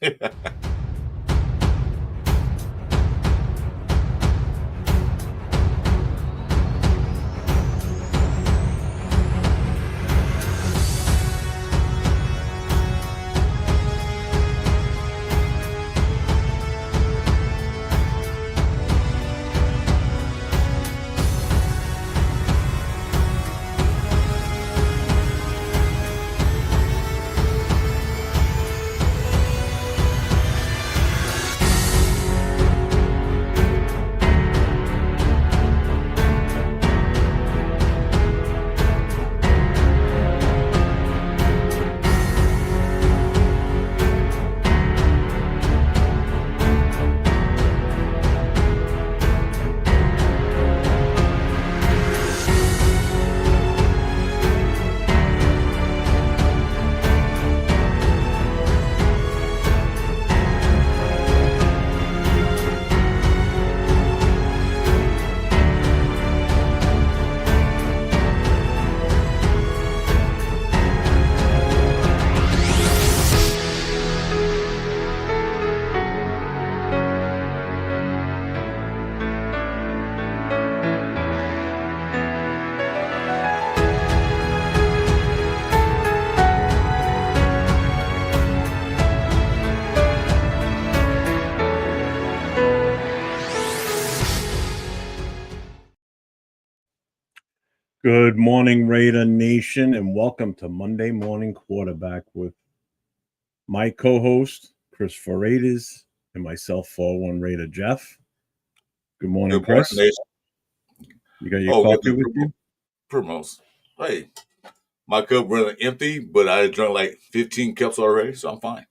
Good morning, Raider Nation, and welcome to Monday Morning Quarterback with my co-host, Chris4Raiders, and myself, 4-1 Raider Jeff. Good morning, Chris. Morning, you got your coffee with you? Primos. Hey, my cup running empty, but I drank like 15 cups already, so I'm fine.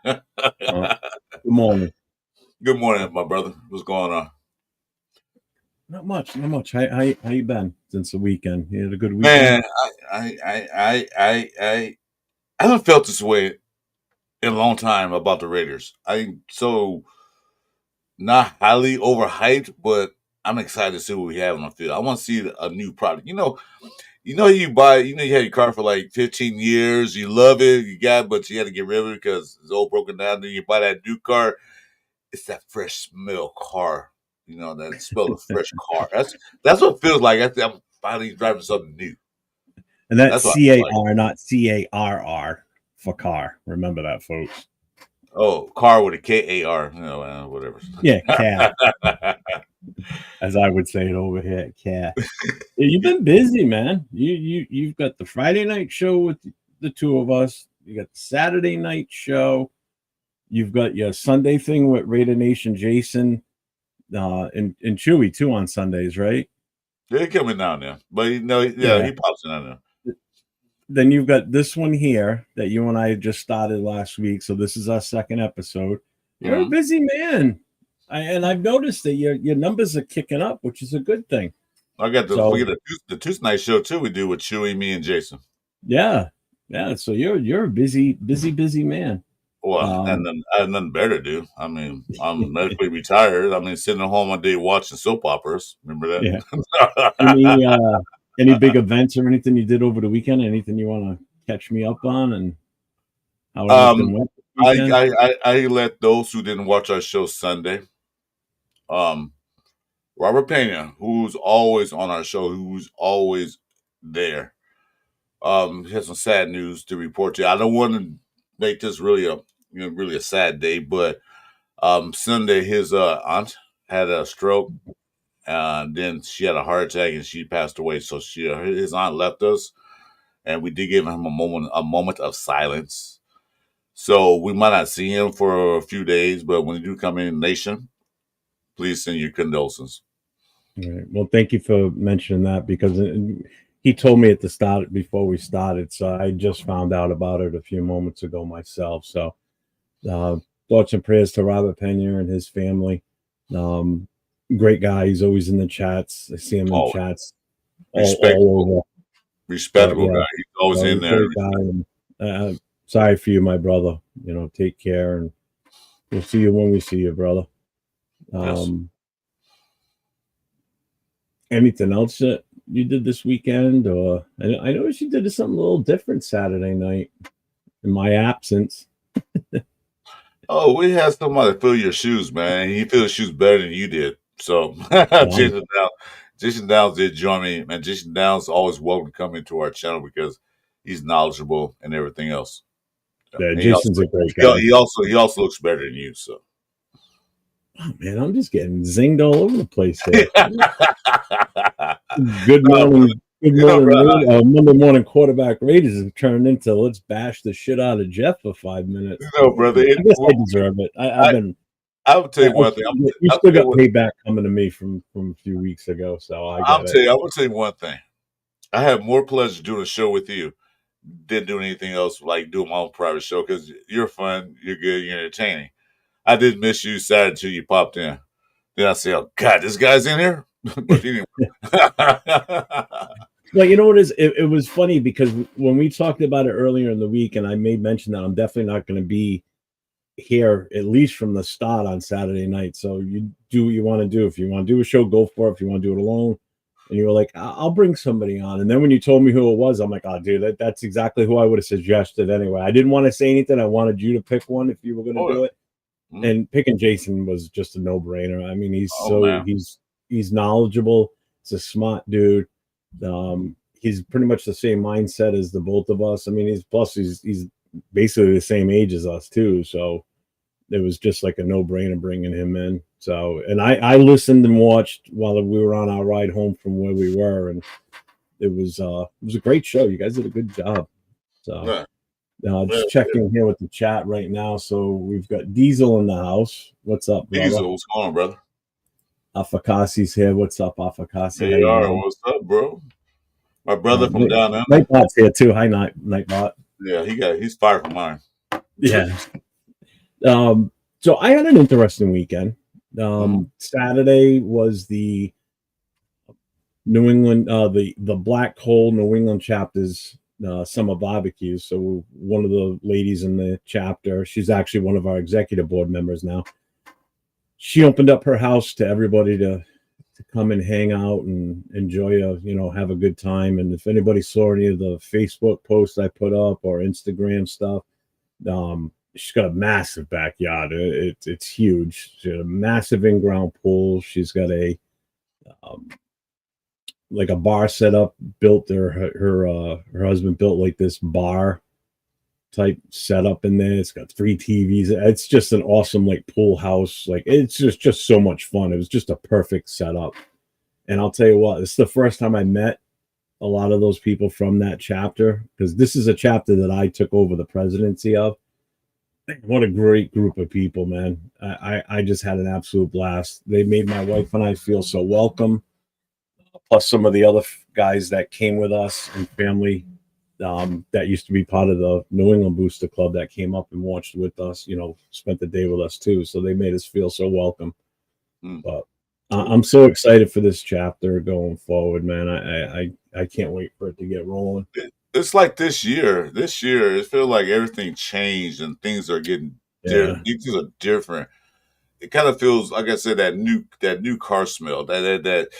Good morning. Good morning, my brother. What's going on? Not much. How you been since the weekend? You had a good weekend? Man, I haven't felt this way in a long time about the Raiders. I'm so not highly overhyped, but I'm excited to see what we have on the field. I want to see a new product. You have your car for like 15 years, you love it, but you had to get rid of it because it's all broken down. Then you buy that new car. It's that fresh smell car. That smell of fresh car. That's what it feels like. I'm finally driving something new. And that's C-A-R, not C-A-R-R for car. Remember that, folks. Oh, car with a K-A-R. Whatever. Yeah, cat. As I would say it over here, cat. You've been busy, man. You've got the Friday night show with the two of us. You got the Saturday night show. You've got your Sunday thing with Raider Nation Jason. And Chewy too on Sundays, right? They're coming down there, but he pops in on there. Then you've got this one here that you and I just started last week, so this is our second episode. You're a busy man, and I've noticed that your numbers are kicking up, which is a good thing. I got the Tuesday night show too. We do with Chewy, me, and Jason. Yeah. So you're a busy man. Well, and then I have nothing better to do. I mean, I'm medically retired. I mean, sitting at home all day watching soap operas. Remember that? Yeah. Any big events or anything you did over the weekend? Anything you want to catch me up on? And how everything went? I let those who didn't watch our show Sunday. Robert Pena, who's always on our show, who's always there. He has some sad news to report to you. I don't want to make this really a sad day, but Sunday his aunt had a stroke, then she had a heart attack and she passed away. So his aunt left us, and we did give him a moment of silence. So we might not see him for a few days, but when you do come in, nation, please send your condolences. All right. Well, thank you for mentioning that, because he told me at the start before we started, so I just found out about it a few moments ago myself. So thoughts and prayers to Robert Pena and his family. Great guy. He's always in the chats. I see him in chats. Respectable guy. He's always in there. And, sorry for you, my brother. Take care, and we'll see you when we see you, brother. Yes. Anything else that you did this weekend? Or I noticed you did something a little different Saturday night in my absence. Oh, we had somebody fill your shoes, man. He filled shoes better than you did. So Wow. Jason Downs did join me, man. Jason Downs always welcome to come into our channel because he's knowledgeable and everything else. Yeah. Yeah, And Jason's a great guy. he also looks better than you. So Oh, man, I'm just getting zinged all over the place here. no, brother. Good You know, morning, bro, Monday morning quarterback Raiders have turned into let's bash the shit out of Jeff for 5 minutes. brother. I guess I deserve it. I've I been. I will tell you one thing. You I'll still tell you got what. payback coming to me from a few weeks ago, so I get it. I will tell you one thing. I have more pleasure doing a show with you than doing anything else, like doing my own private show, because you're fun, you're good, you're entertaining. I did miss you Saturday until you popped in. Then I say, "Oh God, this guy's in here." But anyway, Well, you know what is it was funny because when we talked about it earlier in the week, and I made mention that I'm definitely not going to be here at least from the start on Saturday night. So you do what you want to do. If you want to do a show, go for it. If you want to do it alone, and you were like, I'll bring somebody on. And then when you told me who it was, I'm like, oh, dude, that's exactly who I would have suggested anyway. I didn't want to say anything. I wanted you to pick one if you were going to oh, do yeah. it. And picking Jason was just a no brainer. I mean, Oh man, he's knowledgeable. He's a smart dude. He's pretty much the same mindset as the both of us. I mean, he's basically the same age as us too. So it was just like a no brainer bringing him in. So, and I listened and watched while we were on our ride home from where we were, and it was a great show. You guys did a good job. So, yeah. just checking here with the chat right now. So we've got Diesel in the house. What's up, brother? Diesel, what's going on, brother? Afakasi's here. What's up, Afakasi? There you are. What's up, bro? My brother from down under. Nightbot's here too. Hi, Nightbot. Yeah, he's fired from mine. Yeah. So I had an interesting weekend. Saturday was the New England, the Black Hole New England chapters summer barbecue. So one of the ladies in the chapter, she's actually one of our executive board members now. She opened up her house to everybody to come and hang out and enjoy have a good time. And if anybody saw any of the Facebook posts I put up or Instagram stuff, she's got a massive backyard. It's huge. She's got a massive in-ground pool. She's got a like a bar set up. Built her husband built like this bar type setup in there. It's got 3 TVs. It's just an awesome like pool house. Like it's just so much fun. It was just a perfect setup. And I'll tell you what, it's the first time I met a lot of those people from that chapter, because this is a chapter that I took over the presidency of. What a great group of people, man. I just had an absolute blast. They made my wife and I feel so welcome. Plus some of the other guys that came with us and family that used to be part of the New England Booster Club that came up and watched with us, spent the day with us too. So they made us feel so welcome. But I'm so excited for this chapter going forward, man. I can't wait for it to get rolling. It's like this year. This year, it feels like everything changed and things are getting different. Things are different. It kind of feels like I said that new car smell. It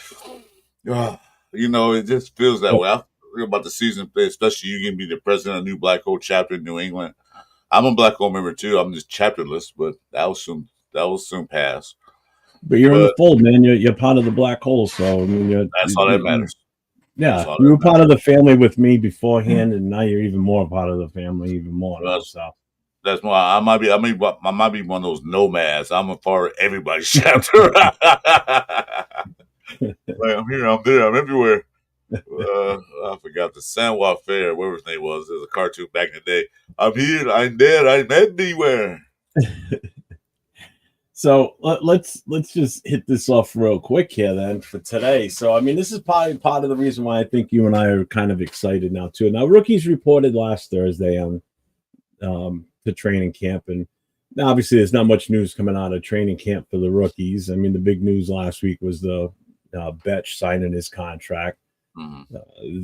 just feels that way. I feel about the season, especially you gonna be the president of the new Black Hole chapter in New England. I'm a Black Hole member too. I'm just chapterless, but that will soon pass. But you're in the fold, man. You're part of the Black Hole, so I mean, that's all that matters. Yeah, you were part of the family with me beforehand, and now you're even more part of the family, even more. So that's why I might be one of those nomads. I'm a part of everybody's chapter. Like, I'm here, I'm there, I'm everywhere. I forgot the San Juan Fair, whatever his name was. There's a cartoon back in the day. I'm here, I'm there, I'm everywhere. So let's just hit this off real quick here then for today. So I mean, this is probably part of the reason why I think you and I are kind of excited now too. Now, rookies reported last Thursday on the training camp, and obviously there's not much news coming out of training camp for the rookies. I mean, the big news last week was the Betch signing his contract.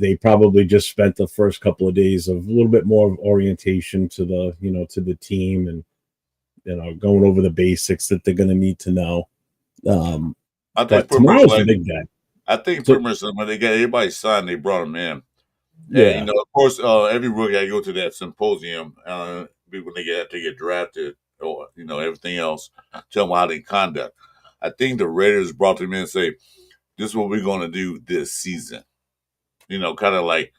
They probably just spent the first couple of days of a little bit more of orientation to the team and going over the basics that they're going to need to know. I think tomorrow's a big day. I think pretty much when they got everybody signed, they brought him in. Yeah, and, of course, every rookie I go to that symposium when they get drafted. or everything else. Tell them how they conduct. I think the Raiders brought them in and say, "This is what we're going to do this season." Kind of like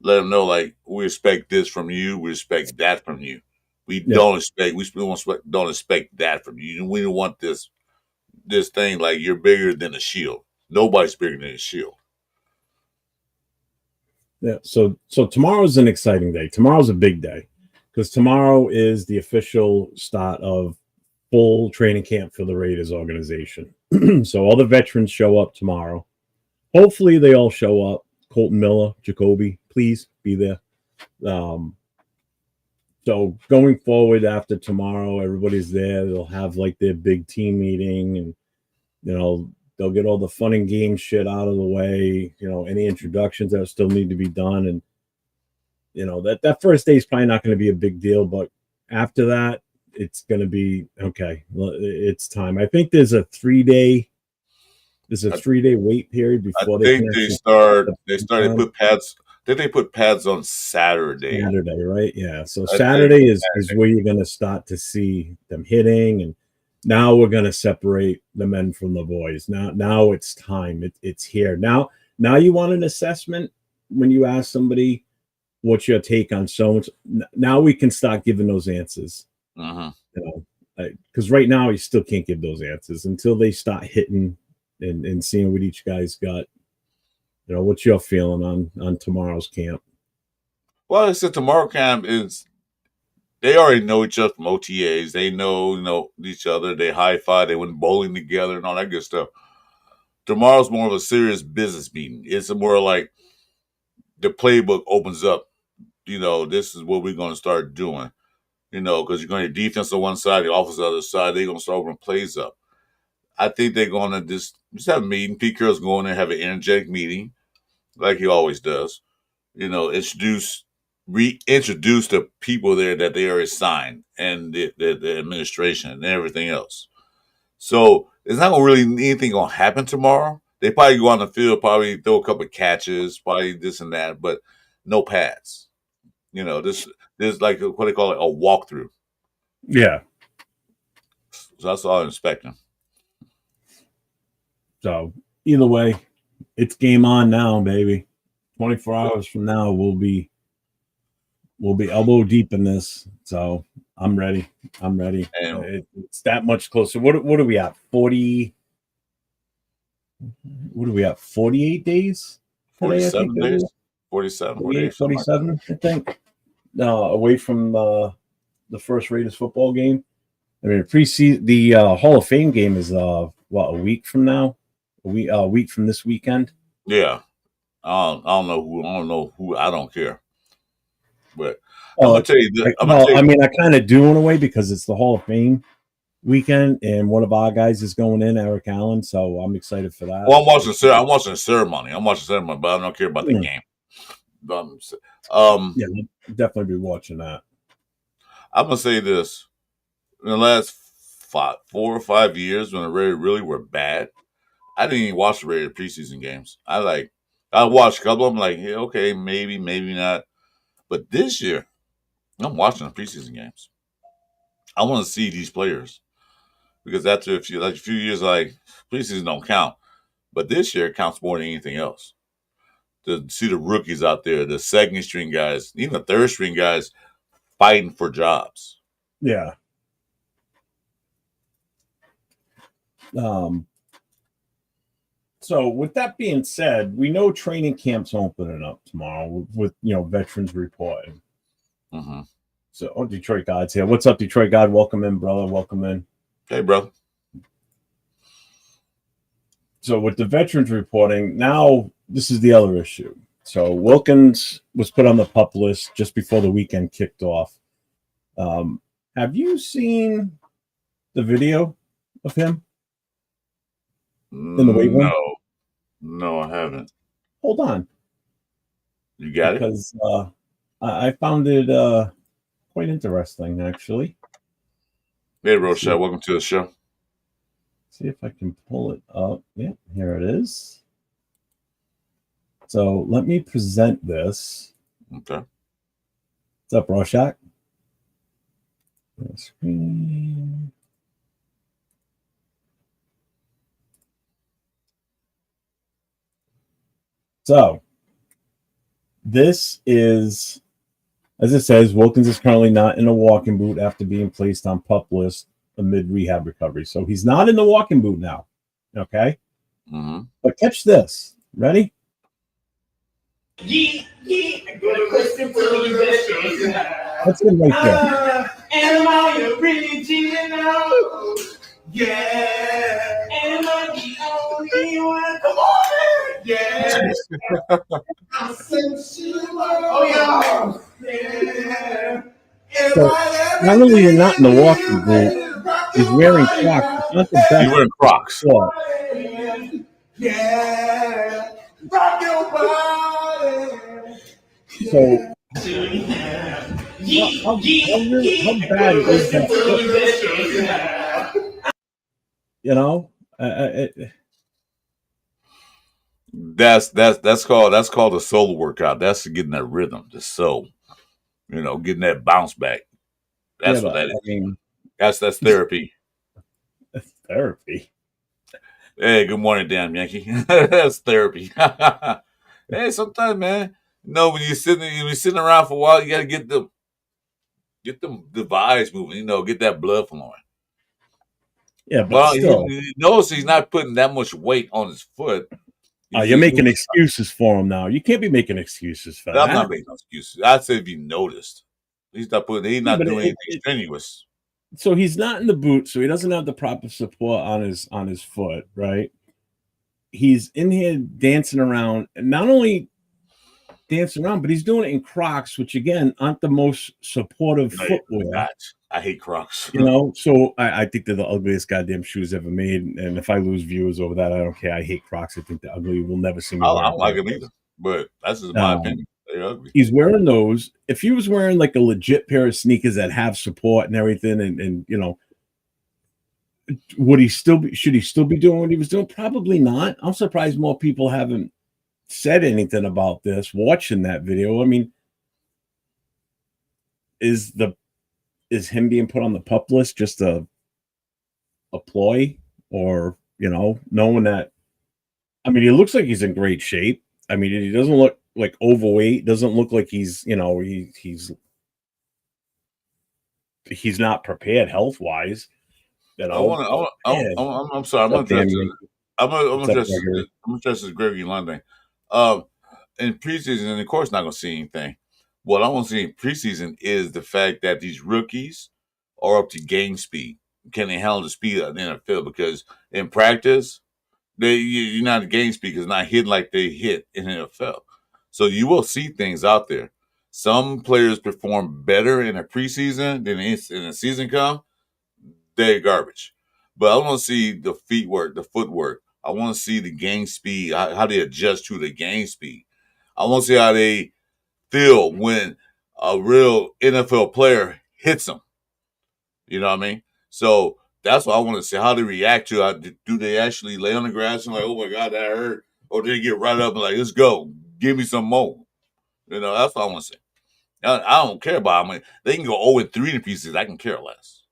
let them know, like, we expect this from you, we expect that from you. We don't expect that from you. We don't want this thing like you're bigger than a shield. Nobody's bigger than a shield. Yeah. So tomorrow's an exciting day. Tomorrow's a big day because tomorrow is the official start of full training camp for the Raiders organization. So all the veterans show up tomorrow. Hopefully they all show up. Colton Miller, Jacoby, please be there. So going forward after tomorrow, everybody's there. They'll have like their big team meeting, and they'll get all the fun and game shit out of the way. Any introductions that still need to be done, and that first day is probably not going to be a big deal, but after that, it's going to be okay. It's time. I think there's a 3-day wait period before they put pads. They put pads on Saturday. Saturday, right? Yeah. So Saturday is where you're going to start to see them hitting, and now we're going to separate the men from the boys. Now it's time. It's here. Now you want an assessment when you ask somebody, what's your take on so? Now we can start giving those answers. Because right now you still can't give those answers until they start hitting and seeing what each guy's got. What's your feeling on tomorrow's camp? Well, I said tomorrow camp is, they already know each other from OTAs. They know each other. They high five. They went bowling together and all that good stuff. Tomorrow's more of a serious business meeting. It's more like the playbook opens up. This is what we're going to start doing. Because you're going to defense on one side, the offense on the other side. They're going to start opening plays up. I think they're going to just have a meeting. Pete Carroll's going to have an energetic meeting, like he always does. Reintroduce the people there that they are assigned, and the administration and everything else. So it's not really anything going to happen tomorrow. They probably go on the field, probably throw a couple of catches, probably this and that, but no pads. This like what they call it, a walkthrough. Yeah. So that's all I'm expecting. So either way, it's game on now, baby. 24 hours from now, we'll be elbow deep in this. So I'm ready. It's that much closer. What are we at? 40? What are we at? 48 days? 47 days. 47. 47, I think. Away from the first Raiders football game. I mean, the Hall of Fame game is a week from now? A week from this weekend? Yeah. I don't know who. I don't care. But I'm gonna tell you this. I kind of do in a way because it's the Hall of Fame weekend, and one of our guys is going in, Eric Allen. So I'm excited for that. Well, I'm watching the ceremony. But I don't care about the game. Yeah, definitely be watching that. I'm gonna say this: in the last 4 or 5 years, when the Raiders really were bad, I didn't even watch the Raiders preseason games. I watched a couple of them, like, yeah, okay, maybe not. But this year, I'm watching the preseason games. I want to see these players because after a few years, like, preseason don't count, but this year it counts more than anything else. To see the rookies out there, the second string guys, even the third string guys, fighting for jobs. Yeah. So with that being said, we know training camp's opening up tomorrow with veterans reporting. Mm-hmm. So Detroit God's here. What's up, Detroit God? Welcome in, brother. Welcome in. Hey, brother. So with the veterans reporting, now this is the other issue. So Wilkins was put on the PUP list just before the weekend kicked off. Have you seen the video of him in the weight room? No, I haven't. Hold on. You got it? Because I found it quite interesting, actually. Hey, Rochelle, welcome to the show. See if I can pull it up. Yeah, here it is. So let me present this. Okay. What's up, Rorschach? So this is, as it says, Wilkins is currently not in a walking boot after being placed on PUP list amid rehab recovery. So he's not in the walking boot now. Okay. Mm-hmm. But catch this. Ready? That's him right there. Am I original? Yeah. Am I the only one? Come on, man. Yeah. I'm sensual. Oh, yeah. So not only you're not in the walking boot, he's wearing Crocs. It's not the best. You're wearing Crocs. Yeah. Rock your body. So how bad is that? You know, that's called a soul workout. That's getting that rhythm, the soul. You know, getting that bounce back. That's what that is. I mean, that's therapy. That's therapy. Hey, good morning, damn Yankee. That's therapy. Hey, sometimes, man, you know, when you're sitting around for a while, you gotta get the vibes moving. You know, get that blood flowing. Yeah, but still, he knows he's not putting that much weight on his foot. You're making excuses for him now. You can't be making excuses for that. I'm not making excuses. I'd say if you noticed, he's not doing anything strenuous. So he's not in the boot, so he doesn't have the proper support on his foot, right? He's in here dancing around, and not only dancing around, but he's doing it in Crocs, which again aren't the most supportive footwear. I hate Crocs. You know, so I think they're the ugliest goddamn shoes ever made. And if I lose viewers over that, I don't care. I hate Crocs. I think they're ugly. We'll never see me. I don't like them either, but that's just my opinion. They're ugly. He's wearing those. If he was wearing like a legit pair of sneakers that have support and everything, and you know, should he still be doing what he was doing? Probably not. I'm surprised more people haven't said anything about this watching that video. I mean, is him being put on the PUP list just a ploy, or, you know, knowing that, I mean, he looks like he's in great shape. I mean, he doesn't look like overweight, doesn't look like he's, you know, he's not prepared health wise. You know, I'm sorry. I'm gonna address this Gregory London. In preseason, and of course, not gonna see anything. What I want to see in preseason is the fact that these rookies are up to game speed. Can they handle the speed of the NFL? Because in practice, you're not at game speed because it's not hitting like they hit in the NFL. So you will see things out there. Some players perform better in a preseason than in the season come. They're garbage. But I want to see the footwork. I want to see the game speed, how they adjust to the game speed. I want to see how they feel when a real NFL player hits them. You know what I mean? So that's what I want to see, how they react to it. Do they actually lay on the grass and like, oh my God, that hurt? Or do they get right up and like, let's go, give me some more? You know, that's what I want to see. I don't care about how many. They can go 0-3 in preseason. I can care less.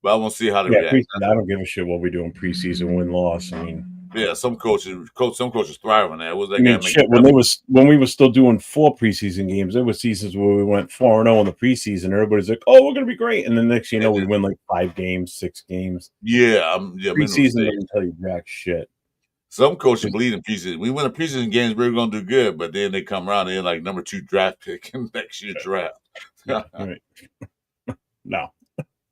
But I want to see how they react. I don't give a shit what we do in preseason, win loss. I mean, yeah, some coaches thrive on that. When we were still doing 4 preseason games, there were seasons where we went 4-0 in the preseason. Everybody's like, "Oh, we're gonna be great," and then next you know, we win like 5 games, 6 games. Yeah, preseason doesn't tell you jack shit. Some coaches believe in preseason. We win the preseason games, we're gonna do good, but then they come around, they're like number 2 draft pick in next year's draft. Right.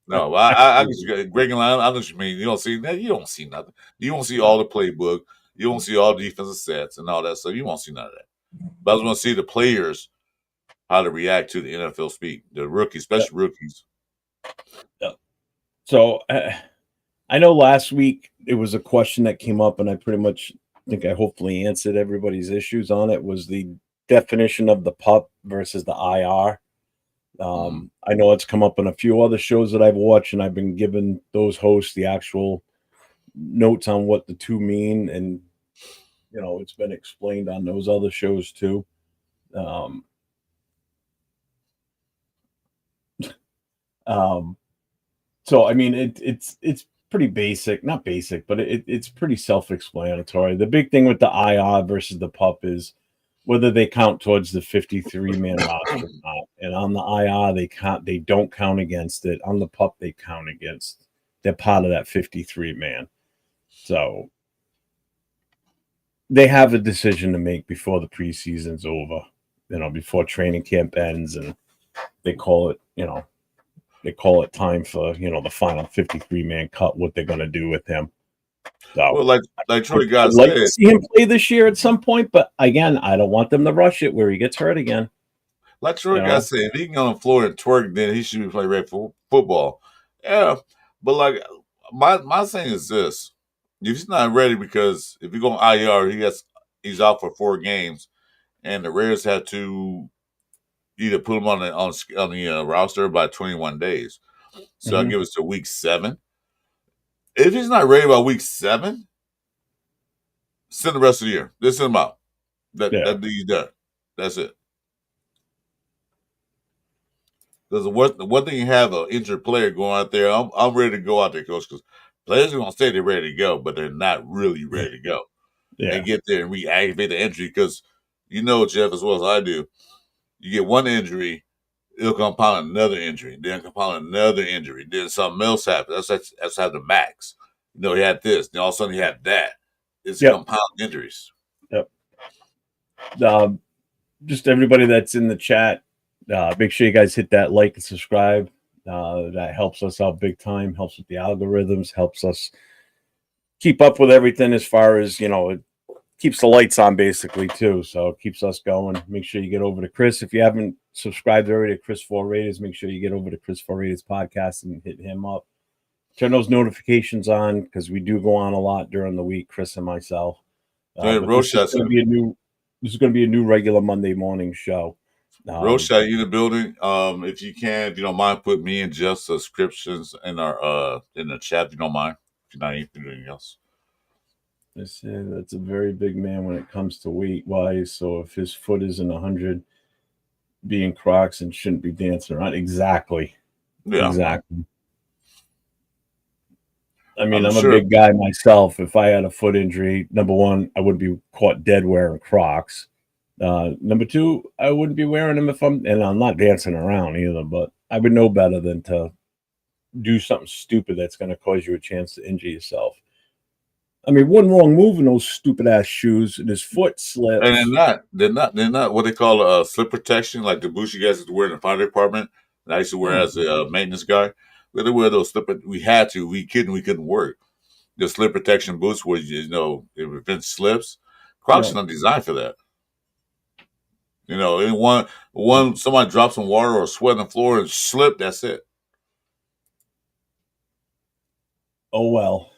No, I Greg and Lyon, I know what you mean. You don't see that. You don't see nothing. You won't see all the playbook. You won't see all the defensive sets and all that stuff. You won't see none of that. But I was going to see the players, how to react to the NFL speed. The rookies, especially rookies. Yeah. So I know last week it was a question that came up, and I pretty much think I hopefully answered everybody's issues on it, was the definition of the PUP versus the IR. I know it's come up in a few other shows that I've watched, and I've been giving those hosts the actual notes on what the two mean, and you know, it's been explained on those other shows too. So I mean, it's pretty basic, not basic, but it's pretty self-explanatory. The big thing with the IR versus the PUP is whether they count towards the 53-man roster or not. And on the IR, they don't count against it. On the PUP, they count against. They're part of that 53-man. So they have a decision to make before the preseason's over, before training camp ends, and they call it, time for, the final 53-man cut, what they're going to do with him. So, well, like Troy I'd like to see him play this year at some point, but again, I don't want them to rush it where he gets hurt again. Like Troy God said, if he can get on the floor and twerk, then he should be playing red football. Yeah, but like my thing is this: if he's not ready, because if you go on IR, he's out for 4 games, and the Raiders have to either put him on the roster by 21 days. So I give us to week 7. If he's not ready by week 7, send the rest of the year. Just send him out. That he's done. That's it. Because the one thing you have an injured player going out there, I'm ready to go out there, coach, because players are going to say they're ready to go, but they're not really ready to go. Yeah. And get there and reactivate the injury, because Jeff, as well as I do, you get one injury, it'll compound another injury, then compound another injury, then something else happens. That's how the max. He had this, then all of a sudden he had that. It's compound injuries. Yep. Just everybody that's in the chat, make sure you guys hit that like and subscribe. That helps us out big time, helps with the algorithms, helps us keep up with everything as far as, it keeps the lights on basically too. So it keeps us going. Make sure you get over to Chris. If you haven't subscribed already to Chris4Raiders, make sure you get over to Chris4Raiders podcast and hit him up. Turn those notifications on, because we do go on a lot during the week, Chris and myself. This is going to be a new regular Monday morning show. Rosha, you in the building? If you can, if you don't mind, put me and Jeff's subscriptions in our in the chat. If you don't mind, if you're not anything else. That's a very big man when it comes to weight wise. So if his foot isn't 100, being Crocs and shouldn't be dancing around. Exactly. Yeah. Exactly. I mean, I'm a big guy myself. If I had a foot injury, number one, I wouldn't be caught dead wearing Crocs. Number two, I wouldn't be wearing them and I'm not dancing around either, but I would know better than to do something stupid that's going to cause you a chance to injure yourself. I mean, one wrong move in those stupid ass shoes and his foot slips. And they're not what they call slip protection, like the boots you guys used to wear in the fire department. And I used to wear as a maintenance guy. We had to wear those we couldn't work. The slip protection boots where it prevents slips. Crocs are not designed for that. In one somebody drops some water or sweat on the floor and slip, that's it. Oh well.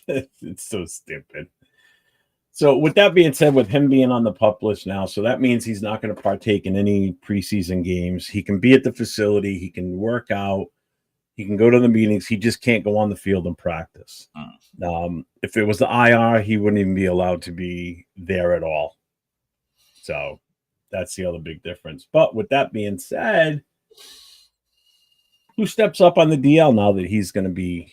It's so stupid. So with that being said, with him being on the PUP list now, so that means he's not going to partake in any preseason games. He can be at the facility, he can work out, he can go to the meetings, he just can't go on the field and practice. If it was the IR, he wouldn't even be allowed to be there at all. So that's the other big difference. But with that being said, who steps up on the DL now that he's going to be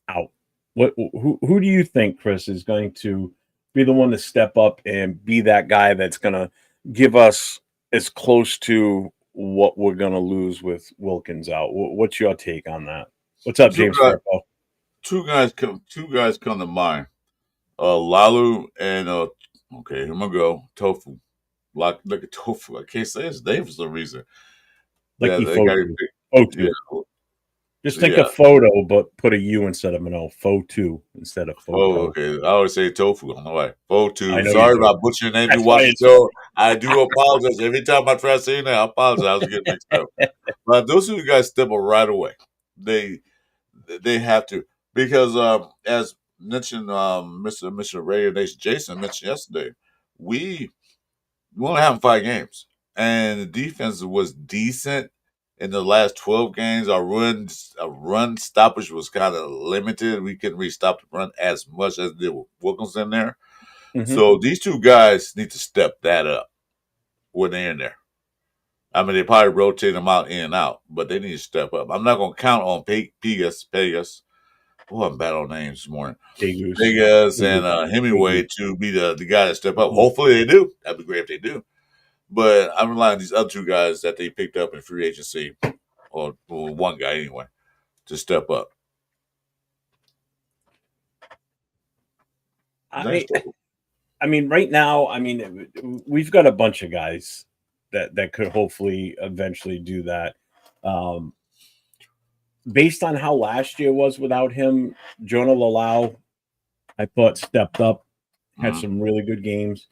out? Who do you think, Chris, is going to be the one to step up and be that guy that's going to give us as close to what we're going to lose with Wilkins out? What's your take on that? What's up, James? Two guys come to mind. Lalu and okay, here we go. Tofu. Look at Tofu. I can't say his name for some reason. Just think a photo, but put a U instead of an O. Photo instead of photo. Oh, okay. I always say tofu. On the way. Photo. Sorry about butchering your name. You watch the show. I do apologize. Every time I try to say that, I apologize. I was getting mixed up. But those two guys step up right away. They have to, because as mentioned, Mr. Radio Nation Jason mentioned yesterday, we only have 5 games, and the defense was decent. In the last 12 games, our run stoppage was kind of limited. We couldn't really stop the run as much as did with Wilkins in there. Mm-hmm. So these two guys need to step that up when they're in there. I mean, they probably rotate them out in and out, but they need to step up. I'm not going to count on Pegas. Oh, I'm bad on names this morning. Pegas and Hemingway to be the guy that step up. Hopefully they do. That'd be great if they do. But I'm relying on these other two guys that they picked up in free agency, or one guy anyway, to step up. I mean, right now, I mean, we've got a bunch of guys that could hopefully eventually do that. Based on how last year was without him, Jonah Lalau, I thought stepped up, had some really good games.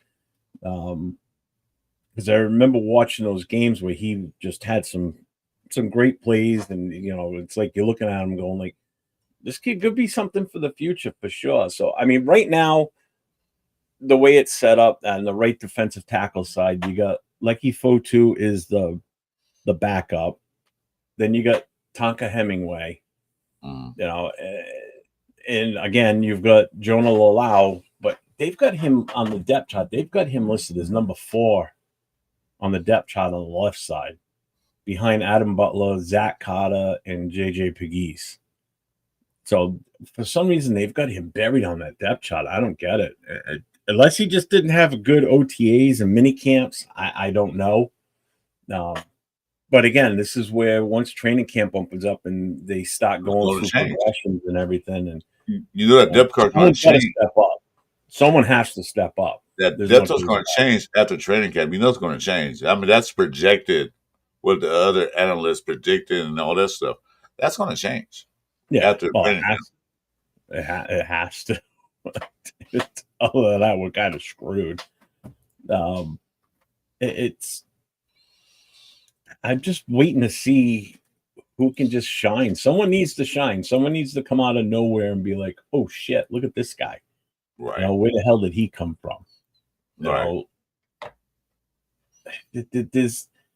Because I remember watching those games where he just had some great plays, and it's like you're looking at him going like, this kid could be something for the future for sure. So I mean, right now, the way it's set up on the right defensive tackle side, you got Lecky Fotu is the backup. Then you got Tonka Hemingway, and again you've got Jonah Lalau, but they've got him on the depth chart. They've got him listed as number 4 on the depth chart on the left side, behind Adam Butler, Zach Carter, and JJ Pegues. So for some reason they've got him buried on that depth chart. I don't get it. Unless he just didn't have a good OTAs and mini camps, I don't know. But again, this is where once training camp opens up and they start going through progressions and everything, and that depth card going to change. Step up. Someone has to step up. That depth is going to change after training camp. You know it's going to change. I mean, that's projected. What the other analysts predicted and all that stuff. That's going to change. Yeah, after training camp. It has to. Other than that, we're kind of screwed. I'm just waiting to see who can just shine. Someone needs to shine. Someone needs to come out of nowhere and be like, "Oh shit, look at this guy!" Right? Where the hell did he come from? Right.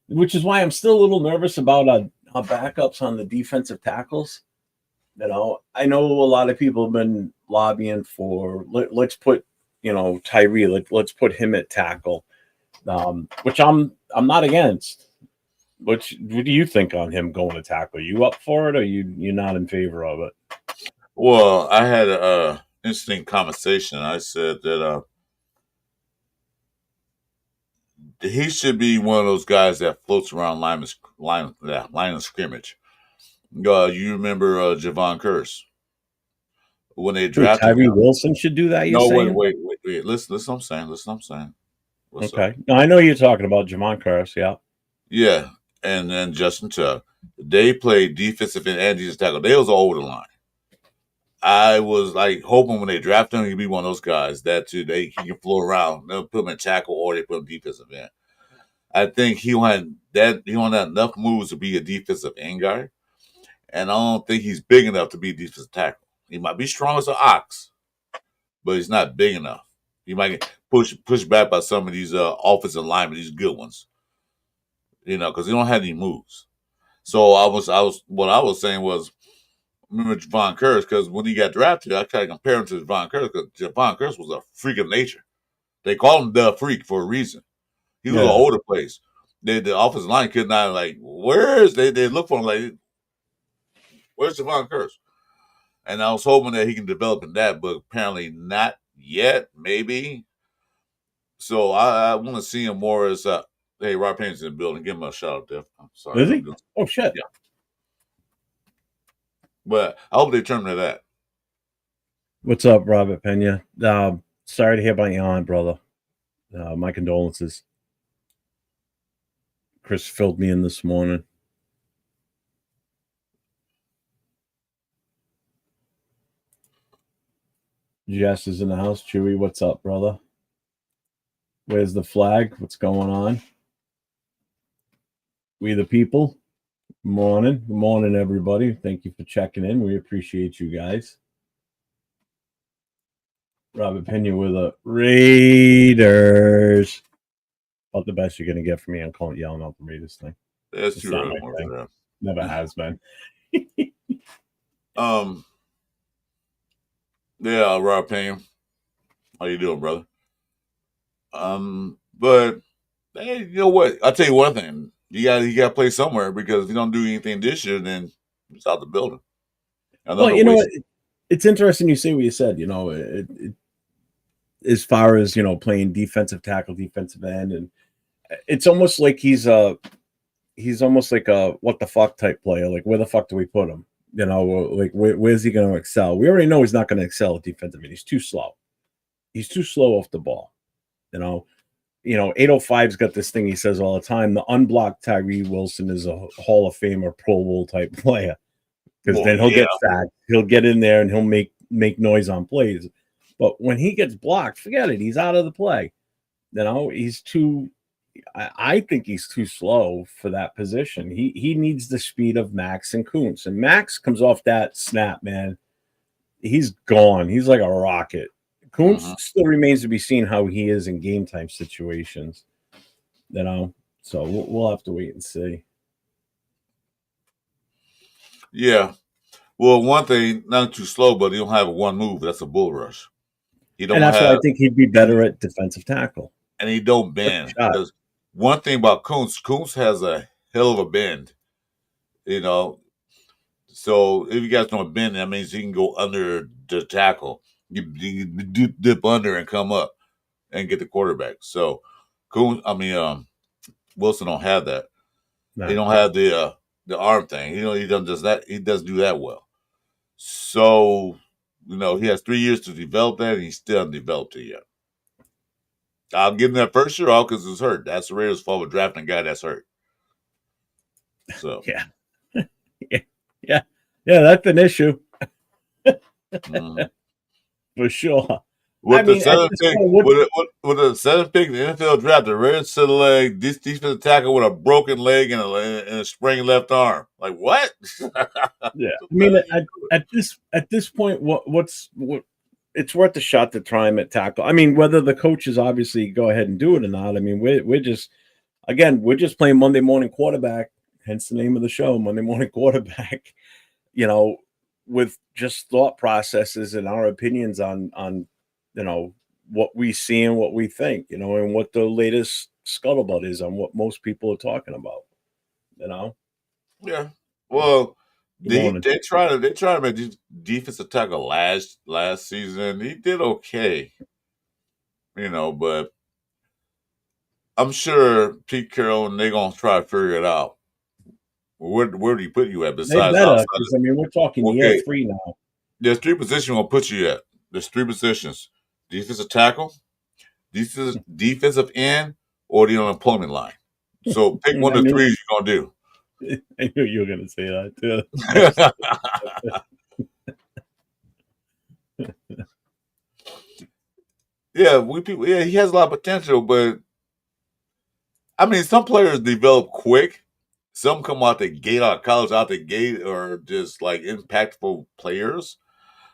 Which is why I'm still a little nervous about our backups on the defensive tackles. I know a lot of people have been lobbying for let's put Tyree, let's put him at tackle, which I'm not against. What do you think on him going to tackle? You up for it, or you're not in favor of it? Well, I had an interesting conversation. I said that he should be one of those guys that floats around line of scrimmage. You remember Javon Curse when they drafted Tyree Wilson should do that. Wait. Listen, what I'm saying. Okay. No, I know you're talking about Javon Curse. Yeah. Yeah, and then Justin Tuck. They played defensive and defensive tackle. They was all over the line. I was like hoping when they drafted him, he'd be one of those guys that he can float around. They'll put him in tackle or they put him defensive end. I think he won't have enough moves to be a defensive end guy. And I don't think he's big enough to be a defensive tackle. He might be strong as an ox, but he's not big enough. He might get pushed back by some of these offensive linemen, these good ones. Because he don't have any moves. So what I was saying was, remember Javon Curse, because when he got drafted, I kind of compare him to Javon Curse, because Javon Curse was a freak of nature. They called him the freak for a reason. He was all over the place. The offensive line could not they look for him like, where's Javon Curse? And I was hoping that he can develop in that, but apparently not yet, maybe. So I want to see him more as hey, Rob Payne's in the building. Give him a shout out there. I'm sorry. Is he? Oh shit. Yeah. But I hope they turn to that. What's up, Robert Pena? Sorry to hear about your aunt, brother. My condolences. Chris filled me in this morning. Jess is in the house. Chewy, what's up, brother? Where's the flag? What's going on? We the people. Good morning. Good morning, everybody. Thank you for checking in. We appreciate you guys. Robert Pena with the Raiders. About the best you're going to get from me. I'm yelling out the Raiders thing. That's too early. Never has been. Yeah, Rob Payne. How you doing, brother? But hey, you know what? I'll tell you one thing. you got to play somewhere, because if you don't do anything this year, then it's out the building. Well, you know, it's interesting you say what you said. You know, as far as playing defensive tackle, defensive end, and it's almost like he's almost like a what the fuck type player. Like, where the fuck do we put him? You know, like where's he going to excel? We already know he's not going to excel at defensive end. He's too slow. He's too slow off the ball. You know, 805's got this thing he says all the time. The unblocked Tyree Wilson is a Hall of Famer, Pro Bowl type player, because then he'll get sacked. He'll get in there and he'll make noise on plays. But when he gets blocked, forget it. He's out of the play. You know, he's too. I think he's too slow for that position. He needs the speed of Max and Kuntz. And Max comes off that snap, man. He's gone. He's like a rocket. Kuntz still remains to be seen how he is in game time situations. You know, so we'll have to wait and see. Yeah. Well, one thing, not too slow, but he don't have one move. That's a bull rush. He don't. And that's why I think he'd be better at defensive tackle. And he don't bend. Because one thing about Kuntz has a hell of a bend. You know, so if you guys don't bend, that means he can go under the tackle. You dip under and come up and get the quarterback. So, Wilson don't have that. No. He don't have the arm thing. He does that. He doesn't do that well. So, he has 3 years to develop that, and he still hasn't developed it yet. I'll give him that first year off because it's hurt. That's the Raiders' fault for drafting a guy that's hurt. So yeah, that's an issue for sure. With the seventh pick in the NFL draft, the Raiders select this defensive tackle with a broken leg and a sprained left arm. Like what? Yeah, I mean, at this point, what it's worth a shot to try him at tackle. I mean, whether the coaches obviously go ahead and do it or not. I mean, we're just playing Monday morning quarterback. Hence the name of the show, Monday Morning Quarterback. With just thought processes and our opinions on what we see and what we think, and what the latest scuttlebutt is on what most people are talking about. Yeah. Well, they try to make defensive tackle last season. He did okay, but I'm sure Pete Carroll and they're gonna try to figure it out. Where do you put you at? Besides, we're talking year 3 now. There's 3 positions we're gonna put you at. There's 3 positions: defensive tackle, defensive end, or the unemployment line. So pick one of the 3 you're gonna do. I knew you were gonna say that too. Yeah, he has a lot of potential, but I mean, some players develop quick. Some come out of college out the gate, are just like impactful players.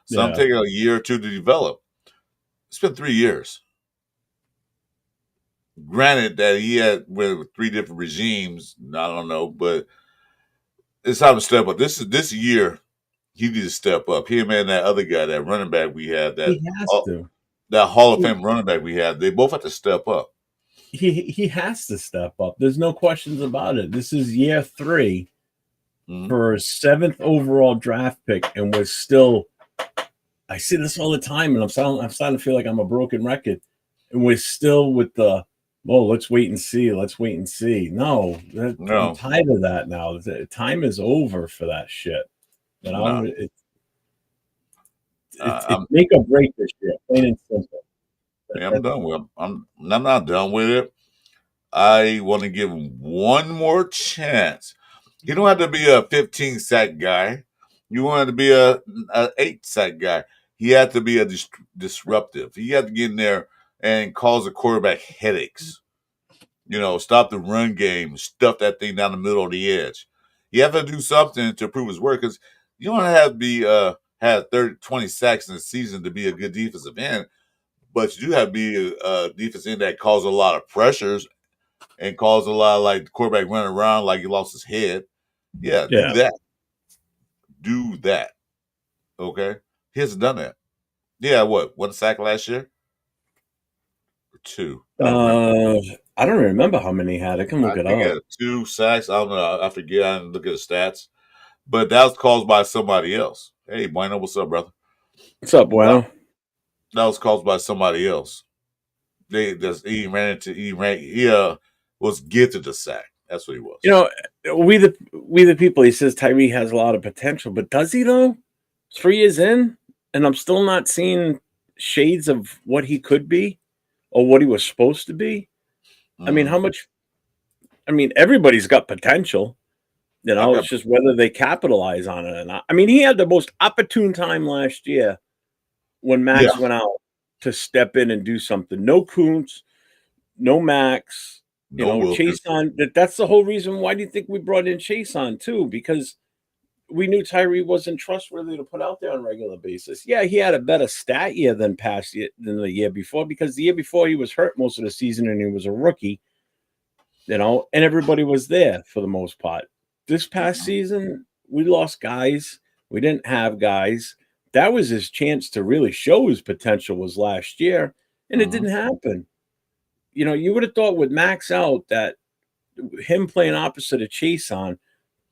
Some take a year or 2 to develop. It's been 3 years. Granted that he had with 3 different regimes, I don't know, but it's time to step up. This year, he needs to step up. Him and that other guy, that running back we had, that Hall of Fame running back we had, they both have to step up. He has to step up. There's no questions about it. This is year 3 for a 7th overall draft pick, and we're still. I see this all the time, and I'm starting to feel like I'm a broken record. And we're still with the let's wait and see. Let's wait and see. No. I'm tired of that now. The time is over for that shit. It's make or break this year, plain and simple. Yeah, I'm done with him. I'm not done with it. I want to give him one more chance. You don't have to be a 15-sack guy. You want to be a 8-sack guy. He had to be a disruptive. He had to get in there and cause the quarterback headaches. Stop the run game, stuff that thing down the middle of the edge. You have to do something to prove his worth, because you don't have to be have 20 sacks in the season to be a good defensive end. But you do have to be a defensive end that causes a lot of pressures and causes a lot of like the quarterback running around like he lost his head. Yeah. Do that. Do that. Okay. He hasn't done that. Yeah, what? 1 sack last year? Or 2? I don't remember how many he had. I can look I it think he up. had 2 sacks. I don't know. I forget. I didn't look at the stats. But that was caused by somebody else. Hey, Bueno, what's up, brother? What's up, Bueno? That was caused by somebody else. He was gifted a sack. That's what he was. You know, we the people. He says Tyree has a lot of potential, but does he though? 3 years in, and I'm still not seeing shades of what he could be or what he was supposed to be. I mean, how much? I mean, everybody's got potential. You know, it's just whether they capitalize on it or not. I mean, he had the most opportune time last year when Max went out to step in and do something. No Kuntz, no Max. You know, Chase on. That's the whole reason. Why do you think we brought in Chase on too? Because we knew Tyree wasn't trustworthy to put out there on a regular basis. Yeah, he had a better stat year than the year before, because the year before he was hurt most of the season and he was a rookie. You know, and everybody was there for the most part. This past season, we lost guys. We didn't have guys. That was his chance to really show his potential, was last year, and it didn't happen. You know, you would have thought with Max out that him playing opposite of Chase on,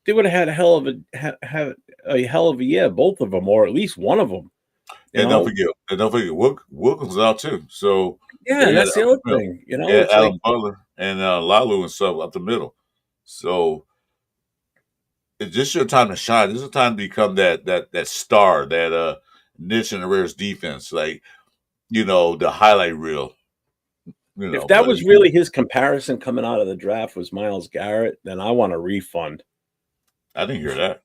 they would have had a hell of a year, both of them, or at least one of them. And don't forget, Wilkins out too. So yeah, that's the other thing. You know, it's Adam like Butler and Lalu and stuff up the middle. So it's just your time to shine. This is the time to become that star, that niche in the Raiders defense, like, you know, the highlight reel. You know, if that was really his comparison coming out of the draft was Myles Garrett, then I want a refund. I didn't hear that.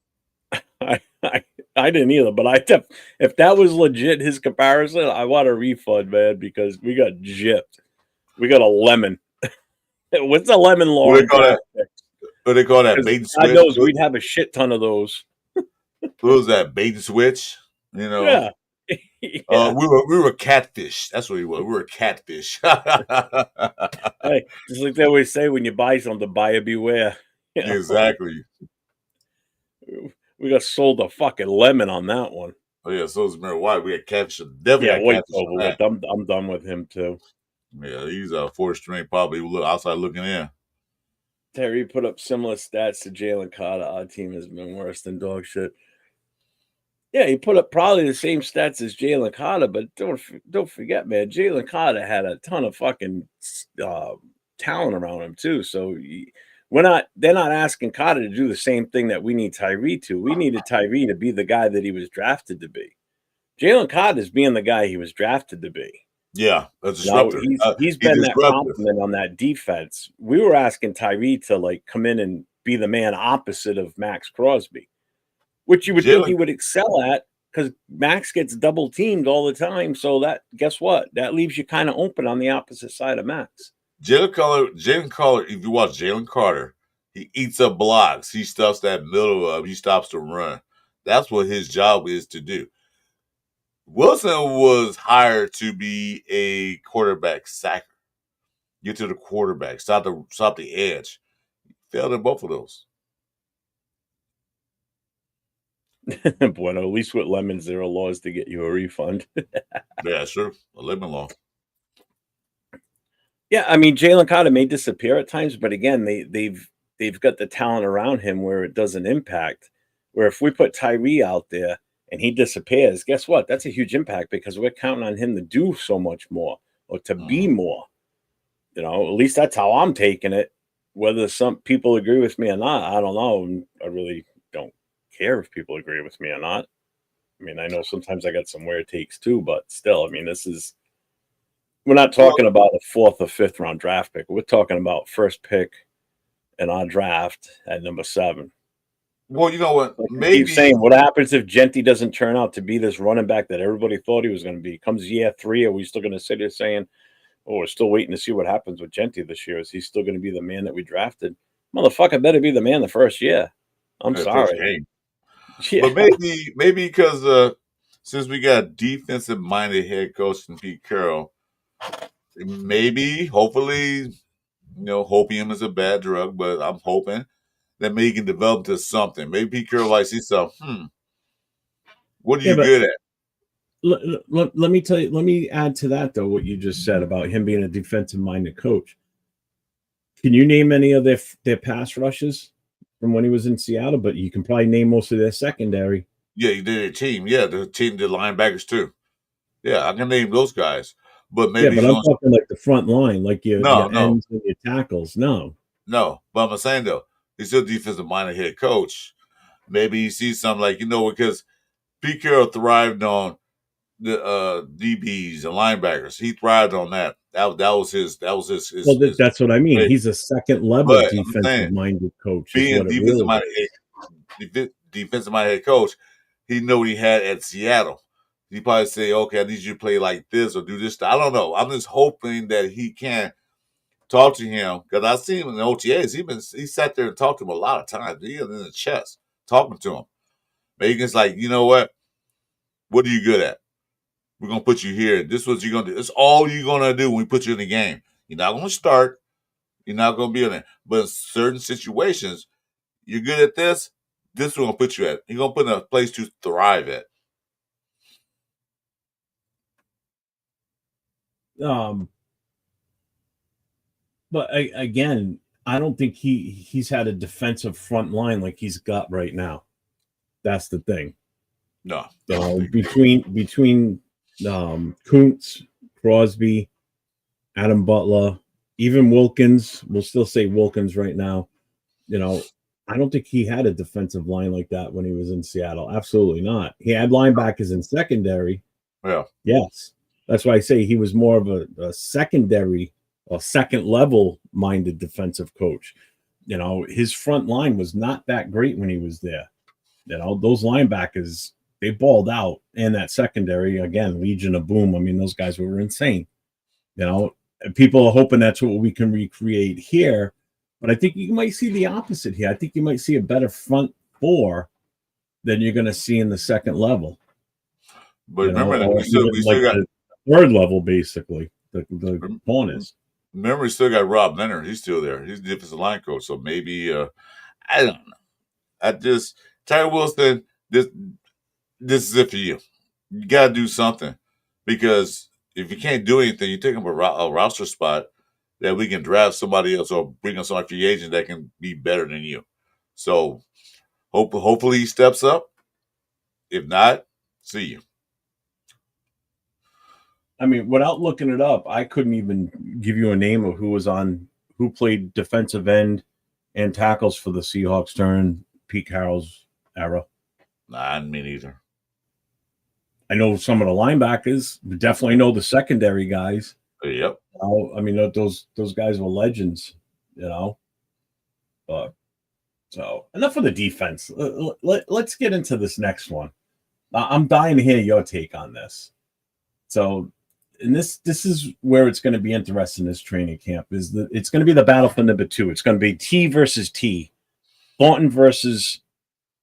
I didn't either, but if that was legit his comparison, I want a refund, man, because we got gypped. We got a lemon. What's a lemon law? What they call that? Bait and switch. God knows we'd have a shit ton of those. What was that? Bait and switch. You know. Yeah. Yeah. We were catfish. That's what we were. We were catfish. Hey, just like they always say, when you buy something, buyer beware. You know? Exactly. We got sold a fucking lemon on that one. Oh yeah, so is Mary White. We had catfish. Definitely got over with. I'm done with him too. Yeah, he's a 4th string, probably outside looking in. Terry put up similar stats to Jalen Carter. Our team has been worse than dog shit. Yeah, he put up probably the same stats as Jalen Carter, but don't forget, man, Jalen Carter had a ton of fucking talent around him too. So they're not asking Carter to do the same thing that we need Tyree to. We needed Tyree to be the guy that he was drafted to be. Jalen Carter is being the guy he was drafted to be. Yeah, that's a disruptor. He's been that compliment on that defense. We were asking Tyree to like come in and be the man opposite of Max Crosby, which you would think he would excel at, because Max gets double teamed all the time. So that, guess what? That leaves you kind of open on the opposite side of Max. Jalen Carter, if you watch Jalen Carter, he eats up blocks. He stuffs that middle up. He stops the run. That's what his job is to do. Wilson was hired to be a quarterback sacker. Get to the quarterback, stop the edge. He failed in both of those. Bueno, at least with lemons, there are laws to get you a refund. Yeah, sure. A lemon law. Yeah, I mean, Jalen Carter may disappear at times, but again, they've got the talent around him where it doesn't impact. Where if we put Tyree out there and he disappears, guess what? That's a huge impact, because we're counting on him to do so much more, or to be more. You know, at least that's how I'm taking it. Whether some people agree with me or not, I don't know. I really don't care if people agree with me or not. I mean, I know sometimes I got some weird takes too, but still, I mean, we're not talking about a 4th or 5th round draft pick. We're talking about first pick in our draft at number 7. Well, you know what? Maybe keep saying, what happens if Genty doesn't turn out to be this running back that everybody thought he was going to be? Comes year 3, are we still going to sit here saying, "Oh, we're still waiting to see what happens with Genty this year"? Is he still going to be the man that we drafted? Motherfucker, better be the man the first year. I'm sorry. Yeah. But maybe because since we got defensive-minded head coach in Pete Carroll, maybe, hopefully, hopium is a bad drug, but I'm hoping that maybe he can develop into something. Maybe Pete Carroll likes himself. What are you good at? Let me tell you. Let me add to that, though, what you just said about him being a defensive-minded coach. Can you name any of their pass rushes from when he was in Seattle? But you can probably name most of their secondary. Yeah, you did a team. Yeah, the team did linebackers too. Yeah, I can name those guys. But Yeah, maybe but he's I'm going. talking like the front line, like your No, no, ends and your tackles. No. no. But I'm saying though, he's still defensive minded head coach. Maybe he sees something like because Pete Carroll thrived on the DBs and linebackers. He thrived on that. That was Well, his that's what I mean. way. He's a second level But I'm defensive saying, minded coach, is being what it really defensive minded head coach, he knew what he had at Seattle. He probably say, "Okay, I need you to play like this or do this." I don't know. I'm just hoping that he can talk to him because I've seen him in the OTAs. He sat there and talked to him a lot of times. He was in the chest talking to him. Maybe it's like, you know what? What are you good at? We're gonna put you here. This is what you're gonna do. It's all you're gonna do when we put you in the game. You're not gonna start. You're not gonna be in it. But in certain situations, you're good at this. This is what we're gonna put you at. You're gonna put in a place to thrive at. But again, I don't think he's had a defensive front line like he's got right now. That's the thing. No, between Kuntz, Crosby, Adam Butler, even Wilkins. We'll still say Wilkins right now. I don't think he had a defensive line like that when he was in Seattle. Absolutely not. He had linebackers in secondary. Yeah. Yes. That's why I say he was more of a secondary or second level minded defensive coach. His front line was not that great when he was there. Those linebackers, they balled out. And that secondary, again, Legion of Boom. I mean, those guys were insane. People are hoping that's what we can recreate here. But I think you might see the opposite here. I think you might see a better front four than you're going to see in the second level. But remember, we still got the third level, basically, the corners. Remember, we still got Rob Leonard. He's still there. He's the defensive line coach. So maybe, I don't know. Terry Wilson, this is it for you. You got to do something. Because if you can't do anything, you take up a roster spot that we can draft somebody else or bring us on a free agent that can be better than you. So hopefully he steps up. If not, see you. I mean, without looking it up, I couldn't even give you a name of who played defensive end and tackles for the Seahawks during Pete Carroll's era. Nah, me neither. I know some of the linebackers, but definitely know the secondary guys. Yep. I mean, those guys were legends, But so enough of the defense. Let's get into this next one. I'm dying to hear your take on this. So, and this is where it's going to be interesting. This training camp it's going to be the battle for number 2. It's going to be T versus T, Thornton versus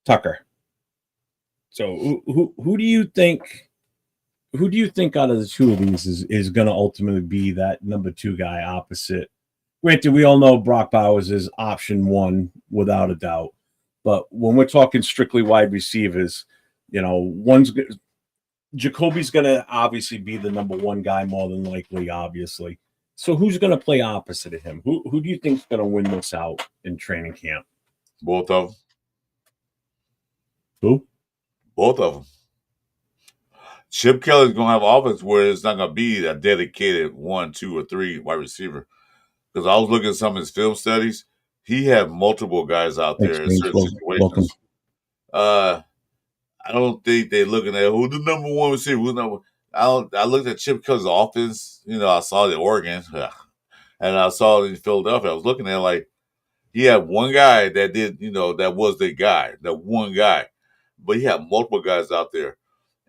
Tucker. So, who do you think? Who do you think out of the two of these is going to ultimately be that number 2 guy opposite? Granted, we all know Brock Bowers is option 1 without a doubt. But when we're talking strictly wide receivers, Jacoby's going to obviously be the number 1 guy more than likely, obviously. So who's going to play opposite of him? Who do you think is going to win this out in training camp? Both of them. Who? Both of them. Chip Kelly's going to have offense where it's not going to be a dedicated 1, 2, or 3 wide receiver. Because I was looking at some of his film studies. He had multiple guys out there in certain situations. I don't think they're looking at who the number 1 receiver. I looked at Chip Kelly's offense. I saw the Oregon, and I saw it in Philadelphia. I was looking at like he had one guy that did, that was the guy, that one guy. But he had multiple guys out there.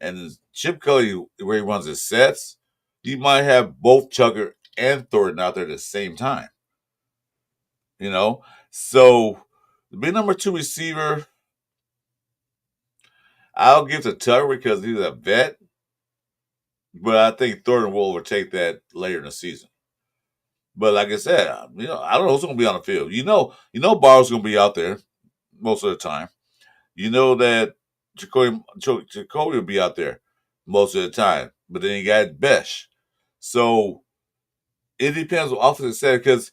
And Chip Kelly, where he runs his sets, he might have both Tucker and Thornton out there at the same time. So to be number 2 receiver, I'll give to Tucker because he's a vet. But I think Thornton will overtake that later in the season. But like I said, I don't know who's going to be on the field. Barrow's going to be out there most of the time. You know that Jacoby will be out there most of the time. But then you got Besh. So it depends on offensive set because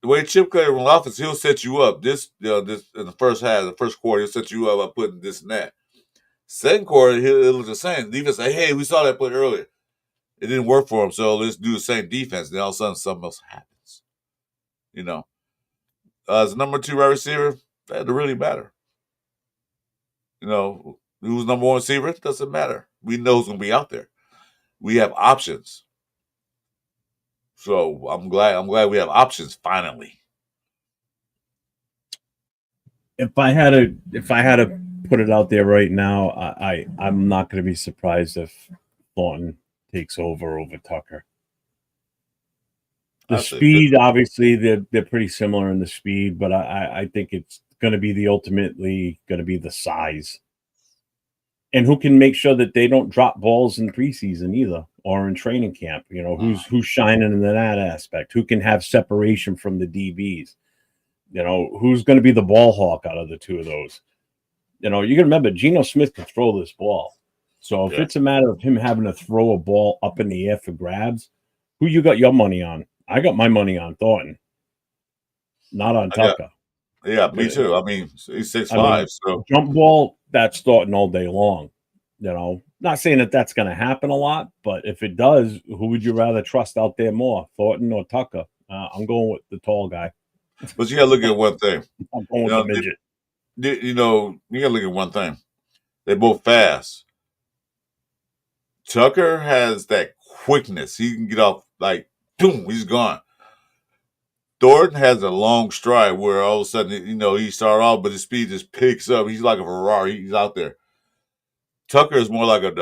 the way Chip Kelly runs offense, he'll set you up. This in the first half, the first quarter, he'll set you up by putting this and that. Second quarter, he'll look the same. Defense say, "Hey, we saw that play earlier. It didn't work for him, so let's do the same defense." Then all of a sudden, something else happens. You know, as a number 2 wide receiver, that doesn't really matter. You know, who's number 1 receiver? It doesn't matter. We know who's going to be out there. We have options. So I'm glad we have options finally. If I had to put it out there right now, I'm not going to be surprised if Thornton takes over Tucker. The speed, obviously, they're pretty similar in the speed, but I think it's going to be ultimately going to be the size. And who can make sure that they don't drop balls in preseason either or in training camp? You know, who's shining in that aspect? Who can have separation from the DBs? You know, who's going to be the ball hawk out of the two of those? You know, you can remember Geno Smith can throw this ball. So if it's a matter of him having to throw a ball up in the air for grabs, who you got your money on? I got my money on Thornton, not on Tucker. Yeah, me too. I mean, he's 6'5", so jump ball, that's Thornton all day long. You know, not saying that that's going to happen a lot, but if it does, who would you rather trust out there more, Thornton or Tucker? I'm going with the tall guy. But you got to look at one thing. I'm going with the midget. You know, you got to look at one thing. They're both fast. Tucker has that quickness. He can get off like, boom, he's gone. Thornton has a long stride where all of a sudden, you know, he started off, but his speed just picks up. He's like a Ferrari. He's out there. Tucker is more like not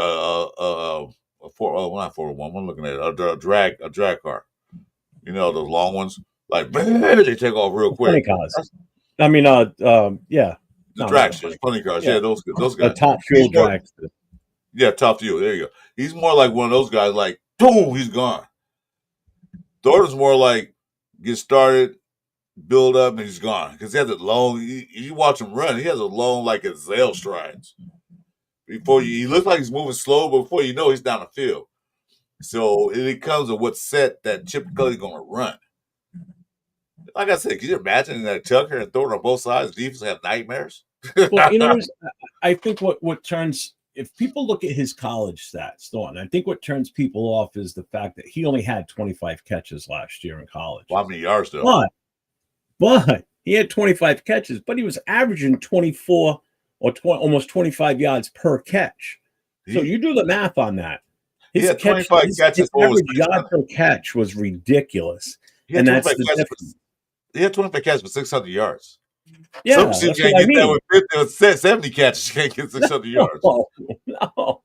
401. I'm looking at it. A drag car. You know, those long ones. Like, they take off real quick. Funny cars. I mean, yeah. The dragsters, funny cars. Yeah, those guys. Top fuel dragster. Yeah, top fuel. There you go. He's more like one of those guys, like, boom, he's gone. Thornton's more like, get started, build up, and he's gone. Because he has a long, you watch him run, he has a long, like, gazelle strides. He looks like he's moving slow, but before you know, he's down the field. So it comes to what set that Chip Kelly's going to run. Like I said, can you imagine that Tucker and Thornton on both sides, defense have nightmares? Well, you know, I think what turns, if people look at his college stats, Thornton, I think what turns people off is the fact that he only had 25 catches last year in college. Well, how many yards though? But he had 25 catches, but he was averaging 24 or almost 25 yards per catch. So you do the math on that. His 25 catches. His average yard per catch was ridiculous. And that's the difference. He had 25 catches for 600 yards. Yeah, some shit can't get that with 50 or 70 catches. You can't get 600 yards. No.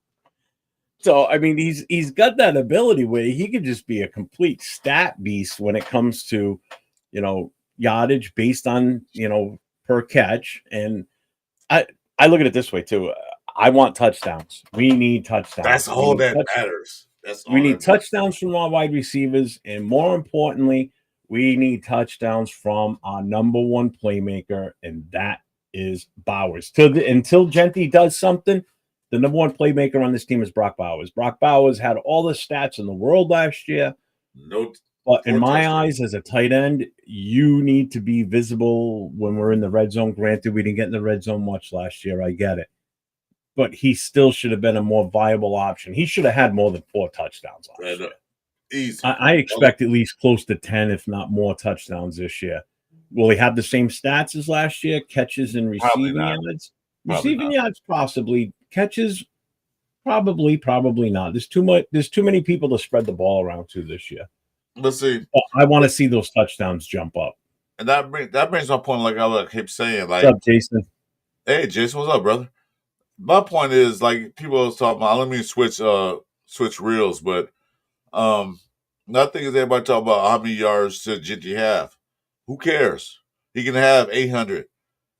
So I mean, he's got that ability where he could just be a complete stat beast when it comes to, you know, yardage based on, you know, per catch. And I look at it this way too. I want touchdowns. We need touchdowns. That's all that matters. We need touchdowns from our wide receivers, and more importantly, we need touchdowns from our number one playmaker, and that is Bowers. Until Gentry does something, the number one playmaker on this team is Brock Bowers. Brock Bowers had all the stats in the world last year. But in my eyes, as a tight end, you need to be visible when we're in the red zone. Granted, we didn't get in the red zone much last year. I get it. But he still should have been a more viable option. He should have had more than 4 touchdowns last year. Easy. I expect at least close to 10, if not more, touchdowns this year. Will he have the same stats as last year? Catches and receiving yards? Receiving yards, possibly. Catches, probably not. There's too many people to spread the ball around to this year. Let's see. I want to see those touchdowns jump up. And that brings my point, like I keep saying. Like, what's up, Jason? Hey, Jason, what's up, brother? My point is, like, people are talking about, let me switch reels, but nothing is everybody talking about how many yards did Gentry have. Who cares? He can have 800.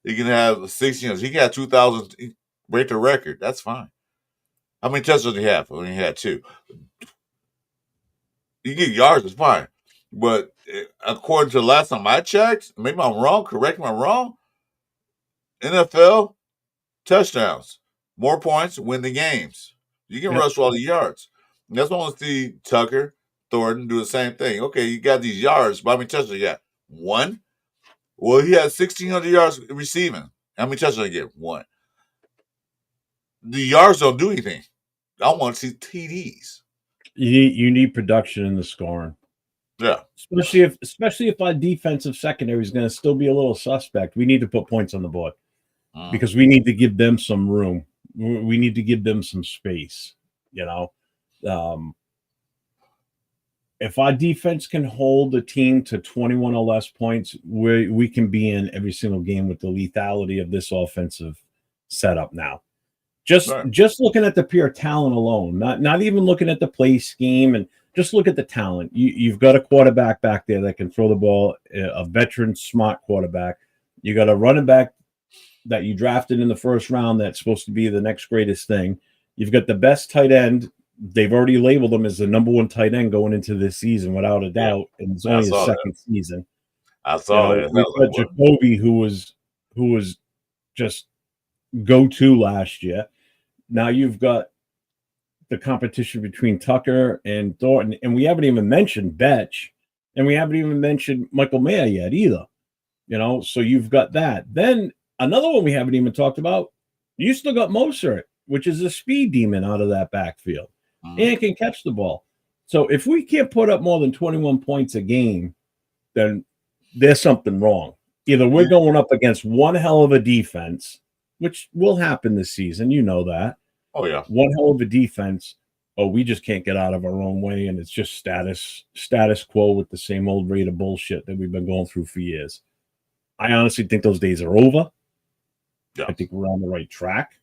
He can have 16. He can have 2,000. Break the record. That's fine. How many touchdowns did he have? I mean, he had 2. You get yards, it's fine. But according to the last time I checked, maybe I'm wrong, correct me if I'm wrong, NFL, touchdowns. More points, win the games. You can rush all the yards. And that's why I want to see Tucker, Thornton do the same thing. Okay, you got these yards, but how many touchdowns you got? 1. Well, he had 1,600 yards receiving. How many touchdowns did he get? 1. The yards don't do anything. I want to see TDs. You need production in the scoring. Yeah. Especially if our defensive secondary is going to still be a little suspect. We need to put points on the board because we need to give them some room. We need to give them some space. You know, if our defense can hold a team to 21 or less points, we can be in every single game with the lethality of this offensive setup now. Just looking at the pure talent alone, not even looking at the play scheme, and just look at the talent. You've got a quarterback back there that can throw the ball, a veteran, smart quarterback. You got a running back that you drafted in the first round that's supposed to be the next greatest thing. You've got the best tight end. They've already labeled him as the number 1 tight end going into this season, without a doubt. And it's only his second season. I saw that. We've got Jacoby, who was just go-to last year. Now you've got the competition between Tucker and Thornton, and we haven't even mentioned Betch, and we haven't even mentioned Michael Mayer yet either. You know, so you've got that. Then another one we haven't even talked about, you still got Mosert, which is a speed demon out of that backfield, and can catch the ball. So if we can't put up more than 21 points a game, then there's something wrong. Either we're going up against one hell of a defense, which will happen this season. You know that. Oh, yeah. One hell of a defense. Oh, we just can't get out of our own way, and it's just status quo with the same old rate of bullshit that we've been going through for years. I honestly think those days are over. Yeah. I think we're on the right track.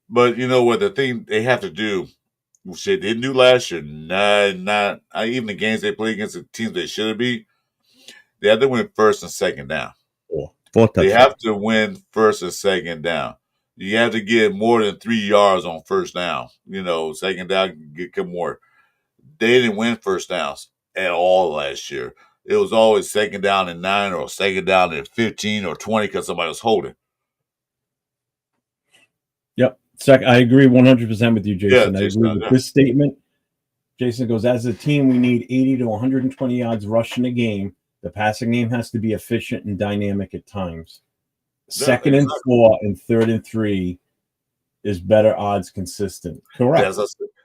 But you know what? The thing they have to do, which they didn't do last year, not even the games they played against the teams they should have beat, they have to win first and second down. They have to win first and second down. You have to get more than 3 yards on first down. You know, second down, get more. They didn't win first downs at all last year. It was always second down and 9 or second down and 15 or 20 because somebody was holding. Yep. I agree 100% with you, Jason. Yeah, I agree with this statement. Jason goes, as a team, we need 80 to 120 yards rushing a game. The passing game has to be efficient and dynamic at times. Second and 4 and 3rd and 3 is better odds consistent. Correct. That's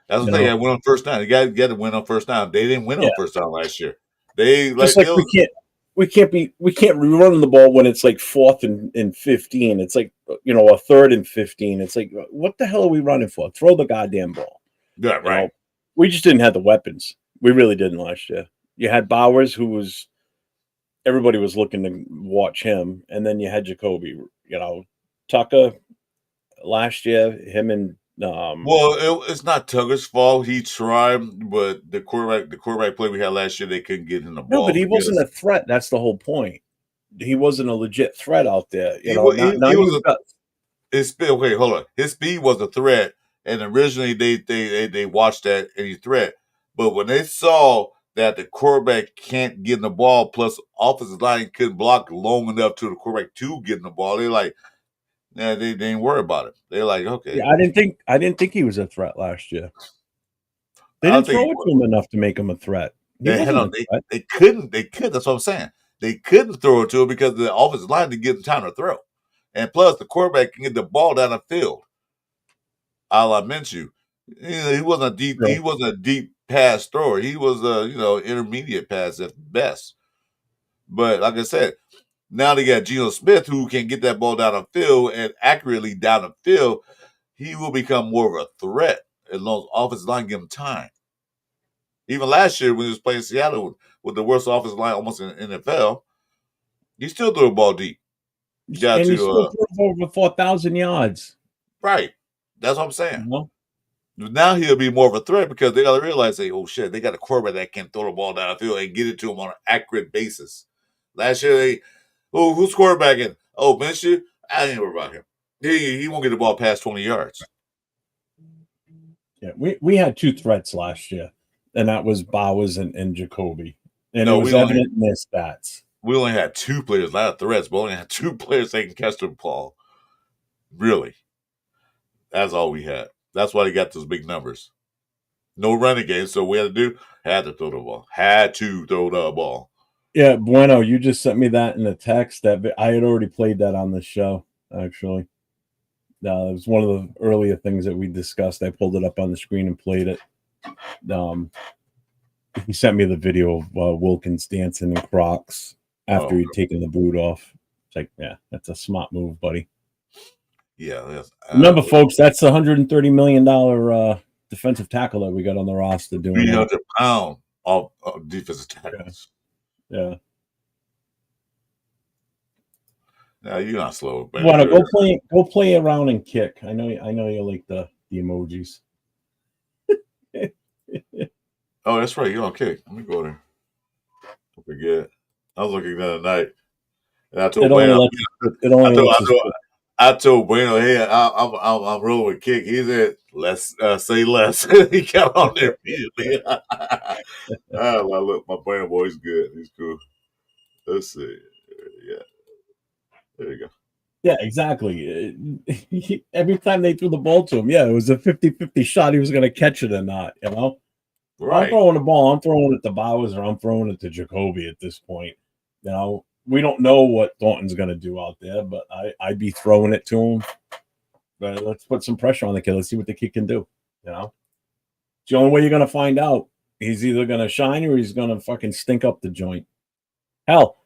the thing. I went on first down. You got to win on first down. They didn't win on first down last year. We can't be running the ball when it's like 4th and 15. It's like, you know, a 3rd and 15. It's like, what the hell are we running for? Throw the goddamn ball. Yeah, right. You know, we just didn't have the weapons. We really didn't last year. You had Bowers, who was everybody was looking to watch him, and then you had Jacoby. You know, Tucker last year, him and it's not Tucker's fault. He tried, but the quarterback play we had last year, they couldn't get him the ball. No, but he wasn't a threat. That's the whole point. He wasn't a legit threat out there. His speed. Okay, hold on. His speed was a threat, and originally they watched that and he threat. But when they saw that the quarterback can't get in the ball, plus offensive line couldn't block long enough to the quarterback to get in the ball, they're like, yeah, they didn't worry about it. They're like, okay. Yeah, I didn't think he was a threat last year. They didn't throw it to him enough to make him a threat. They couldn't. That's what I'm saying. They couldn't throw it to him because the offensive line didn't give him time to throw. And plus, the quarterback can get the ball down the field. A la Minshew. He wasn't a deep. He wasn't a deep pass thrower. He was a intermediate pass at best. But like I said, now they got Geno Smith who can get that ball down the field and accurately down the field. He will become more of a threat as long as offensive line give him time. Even last year when he was playing Seattle with the worst offensive line almost in the NFL, he still threw the ball deep. He still threw over 4,000 yards. Right. That's what I'm saying. Now he'll be more of a threat because they got to realize, oh shit, they got a quarterback that can throw the ball down the field and get it to him on an accurate basis. Last year, who's quarterbacking? Oh, Minshew? I didn't worry about him. He won't get the ball past 20 yards. Yeah, we had 2 threats last year, and that was Bowers and Jacoby. And it was evident in their stats. We only had 2 players, not threats, but only had 2 players that can catch the ball. Really. That's all we had. That's why they got those big numbers. No running game, so we had to throw the ball. Had to throw the ball. Yeah, Bueno, you just sent me that in a text. That I had already played that on the show, actually. It was one of the earlier things that we discussed. I pulled it up on the screen and played it. He sent me the video of Wilkins dancing in Crocs after he'd taken the boot off. It's like, yeah, that's a smart move, buddy. Yeah. Remember, folks, that's a $130 million defensive tackle that we got on the roster doing 300 pound of defensive tackles. Yeah. Now you're not slow, man. Want to go play around and kick? I know you like the emojis. Oh, that's right. You're on kick. Let me go there. Don't forget. I was looking the other night, and I told Bueno. I told Bueno, hey, I'm rolling with kick. He said, "Let's say less." He got on there immediately. Look, my Bueno boy's good. He's cool. Let's see. Yeah, there you go. Yeah, exactly. Every time they threw the ball to him, yeah, it was a 50-50 shot he was going to catch it or not, you know? Right. I'm throwing the ball. I'm throwing it to Bowers or I'm throwing it to Jacoby at this point. You know, we don't know what Thornton's going to do out there, but I'd be throwing it to him. But let's put some pressure on the kid. Let's see what the kid can do, you know? It's the only way you're going to find out. He's either going to shine or he's going to fucking stink up the joint. Hell,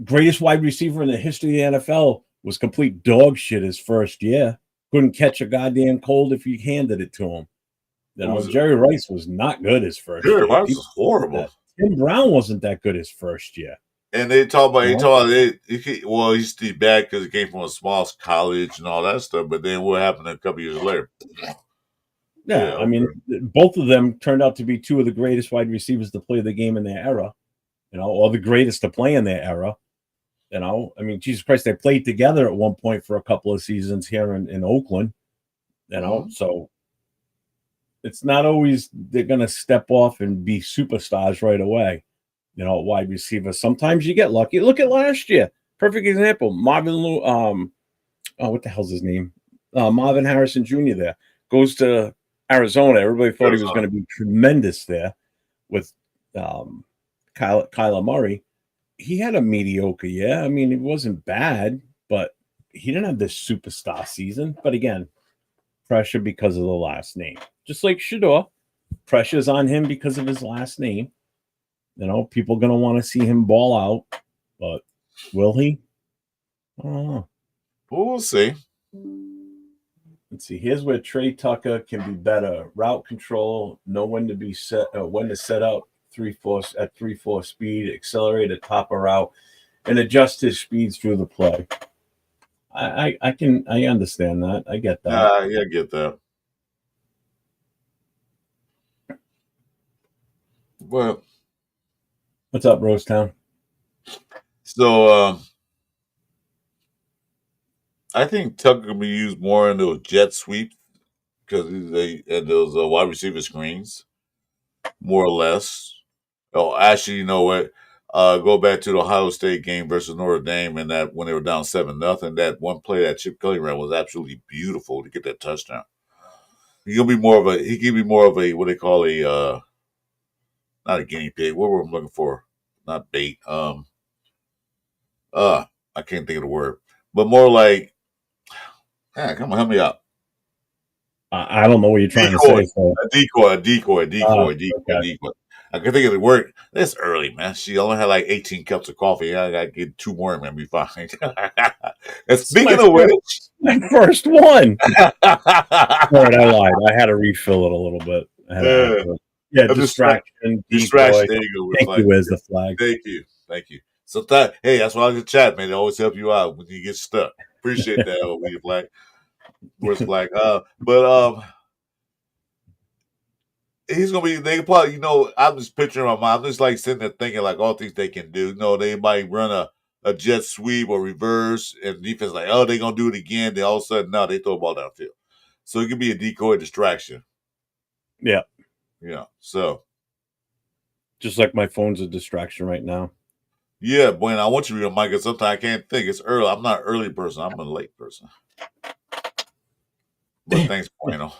greatest wide receiver in the history of the NFL was complete dog shit his first year. Couldn't catch a goddamn cold if you handed it to him. You know, Jerry Rice was not good his first year. Jerry Rice was horrible. Tim Brown wasn't that good his first year. And they talk about, he used to be bad because he came from a small college and all that stuff. But then what happened a couple years later? Yeah, I mean, both of them turned out to be two of the greatest wide receivers to play the game in their era, you know, or the greatest to play in their era. You know, I mean, Jesus Christ, they played together at one point for a couple of seasons here in Oakland, you know, so it's not always they're going to step off and be superstars right away, you know, wide receiver. Sometimes you get lucky. Look at last year. Perfect example. What the hell's his name? Marvin Harrison Jr. there goes to Arizona. Everybody thought he was going to be tremendous there with Kyler Murray. He had a mediocre year. I mean, it wasn't bad, but he didn't have this superstar season. But again, pressure because of the last name. Just like Shador, pressure's on him because of his last name. You know, people are going to want to see him ball out, but will he? I don't know. We'll see. Let's see. Here's where Trey Tucker can be better. Route control, know when to be set, when to set out 3-4 at 3-4 speed, accelerate at top of route, and adjust his speeds through the play. I understand that. I get that. Yeah, I get that. Well, what's up, Rosetown? So I think Tucker can be used more in those jet sweeps because they had those wide receiver screens, more or less. Oh, actually, you know what? Go back to the Ohio State game versus Notre Dame, and that when they were down 7-0, that one play that Chip Kelly ran was absolutely beautiful to get that touchdown. He can be more of a what they call a not a guinea pig. What were we looking for? Not bait. I can't think of the word, but more like, come on, help me out. I don't know what you're trying to say. So. A decoy. I can think of the word. It's early, man. She only had like 18 cups of coffee. I got to get 2 more and be fine. And speaking of which, my first one. All right, I lied. I had to refill it a little bit. Distraction. Distraction. There you go. Thank you as the flag. Thank you. So hey, that's why I was chat, man. They always help you out when you get stuck. Appreciate that, William Black. Where's Black? He's gonna be. They probably, I'm just picturing my mind. I'm just like sitting there thinking like all things they can do. They might run a jet sweep or reverse, and defense like, oh, they're gonna do it again. Then all of a sudden, no, they throw the ball downfield. So it could be a decoy distraction. Yeah. Yeah. So just like my phone's a distraction right now. Yeah, Bueno, I want you to read Mike, because sometimes I can't think. It's early. I'm not an early person. I'm a late person. But thanks, Bueno.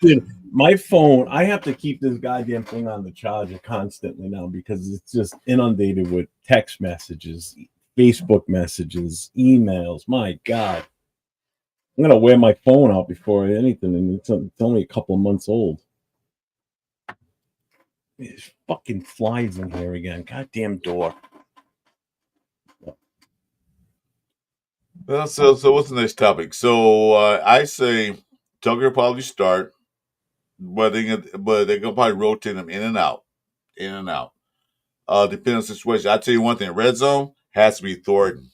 Dude, My phone, I have to keep this goddamn thing on the charger constantly now because it's just inundated with text messages, Facebook messages, emails. My God. I'm going to wear my phone out before anything, and it's only a couple of months old. There's fucking flies in here again. Goddamn door. Well, so what's the next topic? So I say Tucker probably start, but they're gonna probably rotate him in and out, in and out. Depending on the situation. I tell you one thing: red zone has to be Thornton,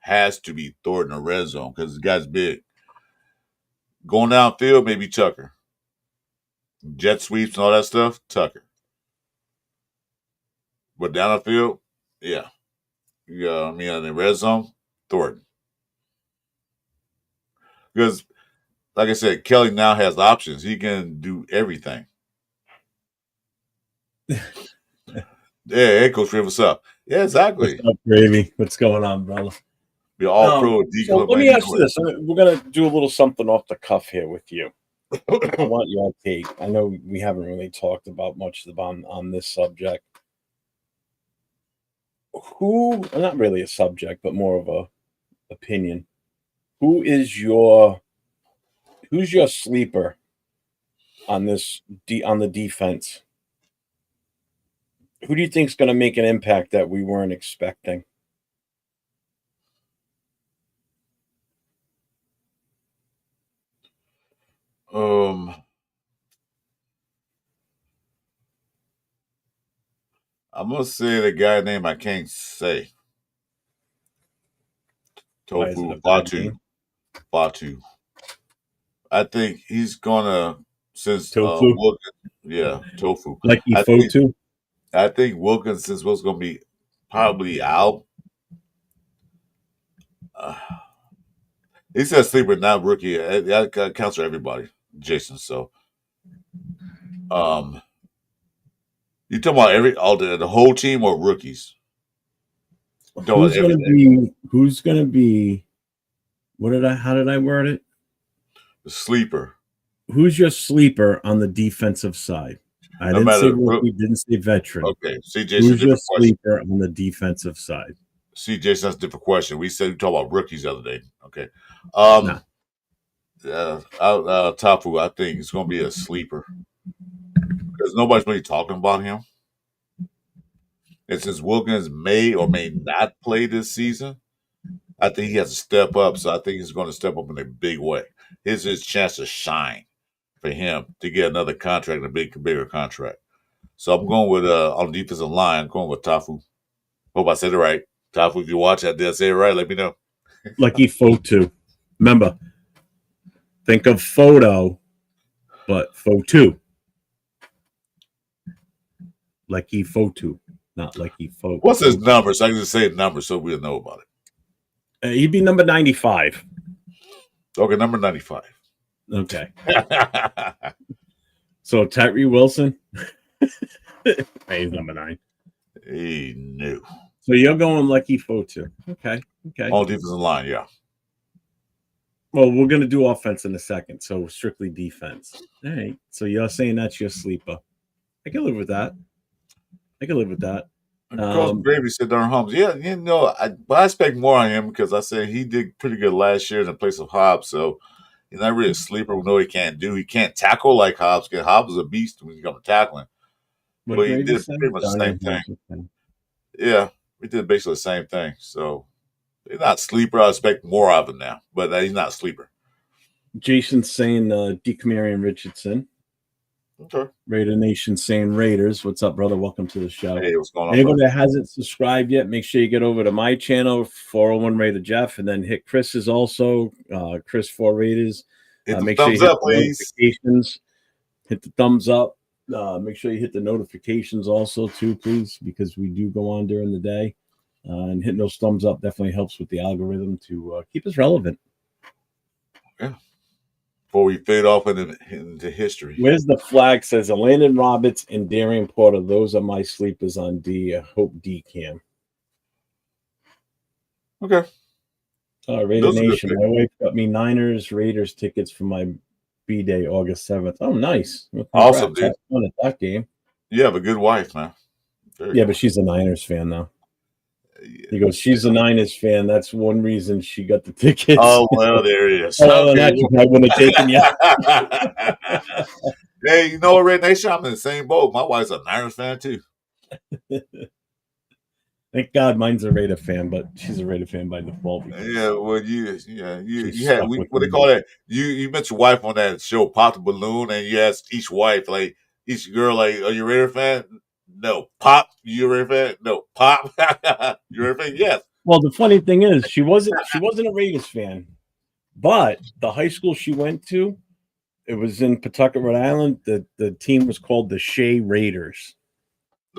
in the red zone because the guy's big. Going downfield, maybe Tucker. Jet sweeps and all that stuff, Tucker. But down the field, yeah. I mean, in the red zone, Thornton. Because, like I said, Kelly now has options. He can do everything. Yeah, hey, Coach Ray, what's up? Yeah, exactly. What's up, Gravy? What's going on, brother? Be all pro. So let me ask you this. We're going to do a little something off the cuff here with you. I want your take. I know we haven't really talked about much on this subject. Not really a subject, but more of a opinion. Who's your sleeper on the defense? Who do you think is going to make an impact that we weren't expecting? I'm gonna say the guy name I can't say. Fatu. I think he's gonna Tofu. Tofu. Like Fotu. I think Wilkinson's was gonna be probably out. He said sleeper, not rookie. That counts for everybody, Jason. So, you talking about the whole team or rookies? Who's gonna be? How did I word it? The sleeper. Who's your sleeper on the defensive side? I didn't say rookie, didn't say veteran. Okay, see, Jason, who's your sleeper on the defensive side? See, Jason, that's a different question. We talked about rookies the other day. Okay. Tafu, I think it's going to be a sleeper because nobody's really talking about him. And since Wilkins may or may not play this season, I think he has to step up. So I think he's going to step up in a big way. Here's his chance to shine for him to get another contract, a bigger contract. So I'm going with on the defensive line. I'm going with Tafu. Hope I said it right. Tafu, if you watch that, did I say it right? Let me know. Lucky Fotu. Remember, think of photo, but Fotu. Lucky Fotu, not Lucky Fotu. What's his number? So I can just say the number so we'll know about it. He'd be number 95. Okay, number 95. Okay. So Tyree Wilson. He's number 9. He knew. So you're going Lucky Fotu. Okay. All defensive line, yeah. Well, we're going to do offense in a second, so strictly defense. All right. So you're saying that's your sleeper. I can live with that. Coach Gravy said Darren Holmes. Yeah, I expect more on him because I said he did pretty good last year in the place of Hobbs. So he's not really a sleeper. We know he can't do. He can't tackle like Hobbs. Because Hobbs is a beast when he comes to tackling. But he did pretty much the same thing. Yeah, we did basically the same thing. So he's not sleeper. I expect more of him now, but he's not sleeper. Jason's saying Decamarion Richardson. Okay. Raider Nation saying Raiders. What's up, brother? Welcome to the show. Hey, what's going on? Anybody that hasn't subscribed yet, make sure you get over to my channel, 401 Raider Jeff, and then hit Chris's also, Chris4Raiders. Make sure you hit the notifications. Hit the thumbs up. Make sure you hit the notifications also, too, please, because we do go on during the day. And hitting those thumbs up definitely helps with the algorithm to keep us relevant. Yeah. Before we fade off into history. Where's the flag? Says Landon Roberts and Darian Porter. Those are my sleepers on D. I hope D cam. Okay. Raider Nation. My wife got me Niners Raiders tickets for my B-Day, August 7th. Oh, nice. Well, Awesome, congrats. dude. Have fun at that game. You have a good wife, man. Very Yeah, good. but she's a Niners fan, though. Yeah. He goes, she's a Niners fan. That's one reason she got the tickets. Oh, well, there it is. Oh, okay. She probably wouldn't have taken you. Hey, you know what, Red Nation? I'm in the same boat. My wife's a Niners fan, too. Thank God mine's a Raider fan, but she's a Raider fan by default. Yeah, well, you She's had, stuck with what they me. call that? You met your wife on that show, Pop the Balloon, and you asked each wife, like, each girl, like, are you a Raider fan? No. Pop, you a Raider fan? No. Pop, you a Raider fan? Yes. Well, the funny thing is, she wasn't a Raiders fan, but the high school she went to, it was in Pawtucket, Rhode Island. The team was called the Shea Raiders.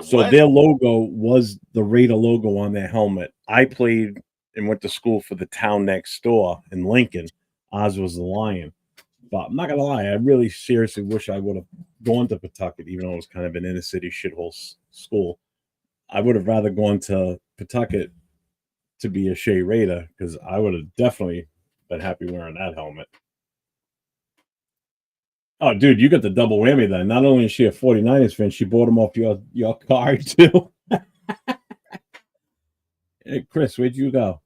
So What? their logo was the Raider logo on their helmet. I played and went to school for the town next door in Lincoln. Oz was the Lion. But I'm not going to lie, I really seriously wish I would have gone to Pawtucket, even though it was kind of an inner city shithole school. I would have rather gone to Pawtucket to be a Shea Raider because I would have definitely been happy wearing that helmet. Oh, dude, you got the double whammy then. Not only is she a 49ers fan, she bought them off your card, too. Hey, Chris, where'd you go?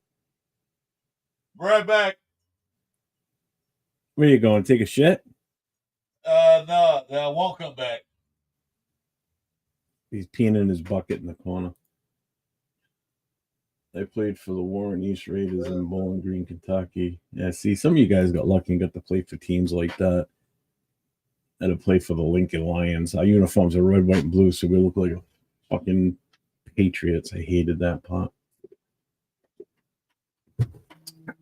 Right back. Where you going? Take a shit? No, I won't come back. He's peeing in his bucket in the corner. They played for the Warren East Raiders in Bowling Green, Kentucky. Yeah, see, some of you guys got lucky and got to play for teams like that. And to play for the Lincoln Lions. Our uniforms are red, white, and blue, so we look like a fucking Patriots. I hated that part.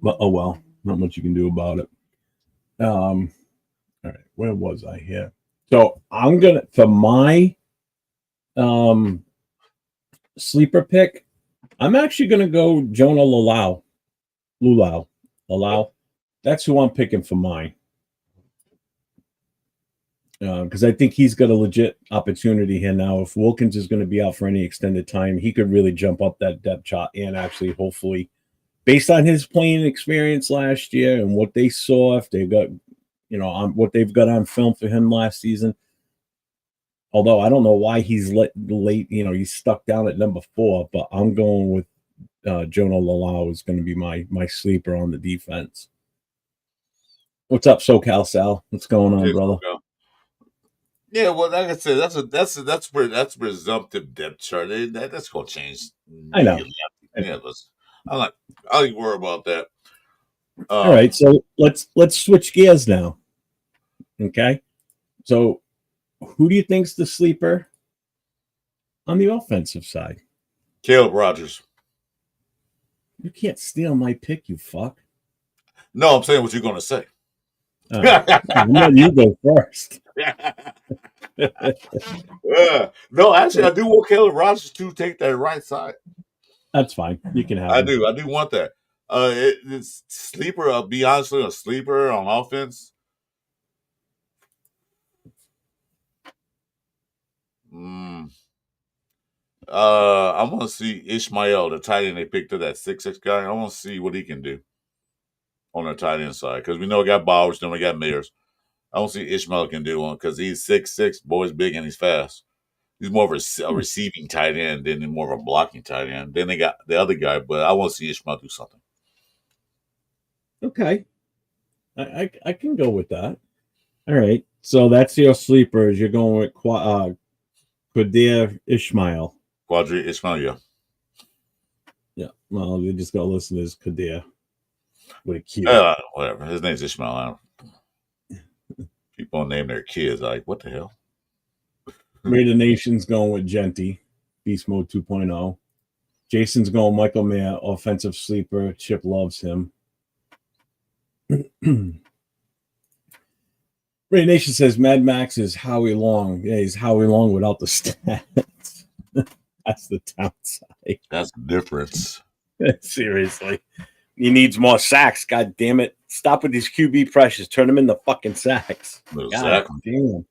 But oh well, not much you can do about it. All right, where was I here? So I'm gonna for my sleeper pick, I'm actually gonna go Jonah Lulau. That's who I'm picking for mine. Because I think he's got a legit opportunity here now. If Wilkins is going to be out for any extended time, he could really jump up that depth chart and actually, hopefully, based on his playing experience last year and what they saw, if they've got, on what they've got on film for him last season. Although I don't know why he's late, he's stuck down at number 4, but I'm going with Jonah Lalau is going to be my sleeper on the defense. What's up, SoCal Sal? What's going on, brother? Yeah, well, like I said, that's presumptive depth chart. That's gonna change. I know. Yeah, I don't worry about that. All right, so let's switch gears now. Okay, so who do you think's the sleeper on the offensive side? Caleb Rogers. You can't steal my pick, you fuck. No, I'm saying what you're gonna say. You go first. No, actually, I do want Caleb Rogers to take that right side. That's fine. You can have I him. do want that. It's sleeper. I'll be honestly a sleeper on offense. I want to see Ishmael, the tight end they picked up, that 6'6" guy. I want to see what he can do on the tight end side because we know we got Bowers, then we got Mayers. I want to see Ishmael can do one because he's 6'6", boy's big and he's fast. He's more of a receiving tight end than more of a blocking tight end. Then they got the other guy, but I want to see Ishmael do something. Okay, I can go with that. All right, so that's your sleepers. You're going with Qadir Ishmael. Quadri Ishmael, yeah. Yeah, well, you just got to listen to this Qadir with a Q. Whatever. His name's Ishmael. People name their kids like, what the hell? Raider Nation's going with Genty, Beast Mode 2.0. Jason's going Michael Mayer, offensive sleeper. Chip loves him. Raider Nation says Mad Max is Howie Long. Yeah, he's Howie Long without the stats. That's the downside. That's the difference. Seriously. He needs more sacks. God damn it. Stop with these QB pressures. Turn them into fucking sacks. Exactly. God damn.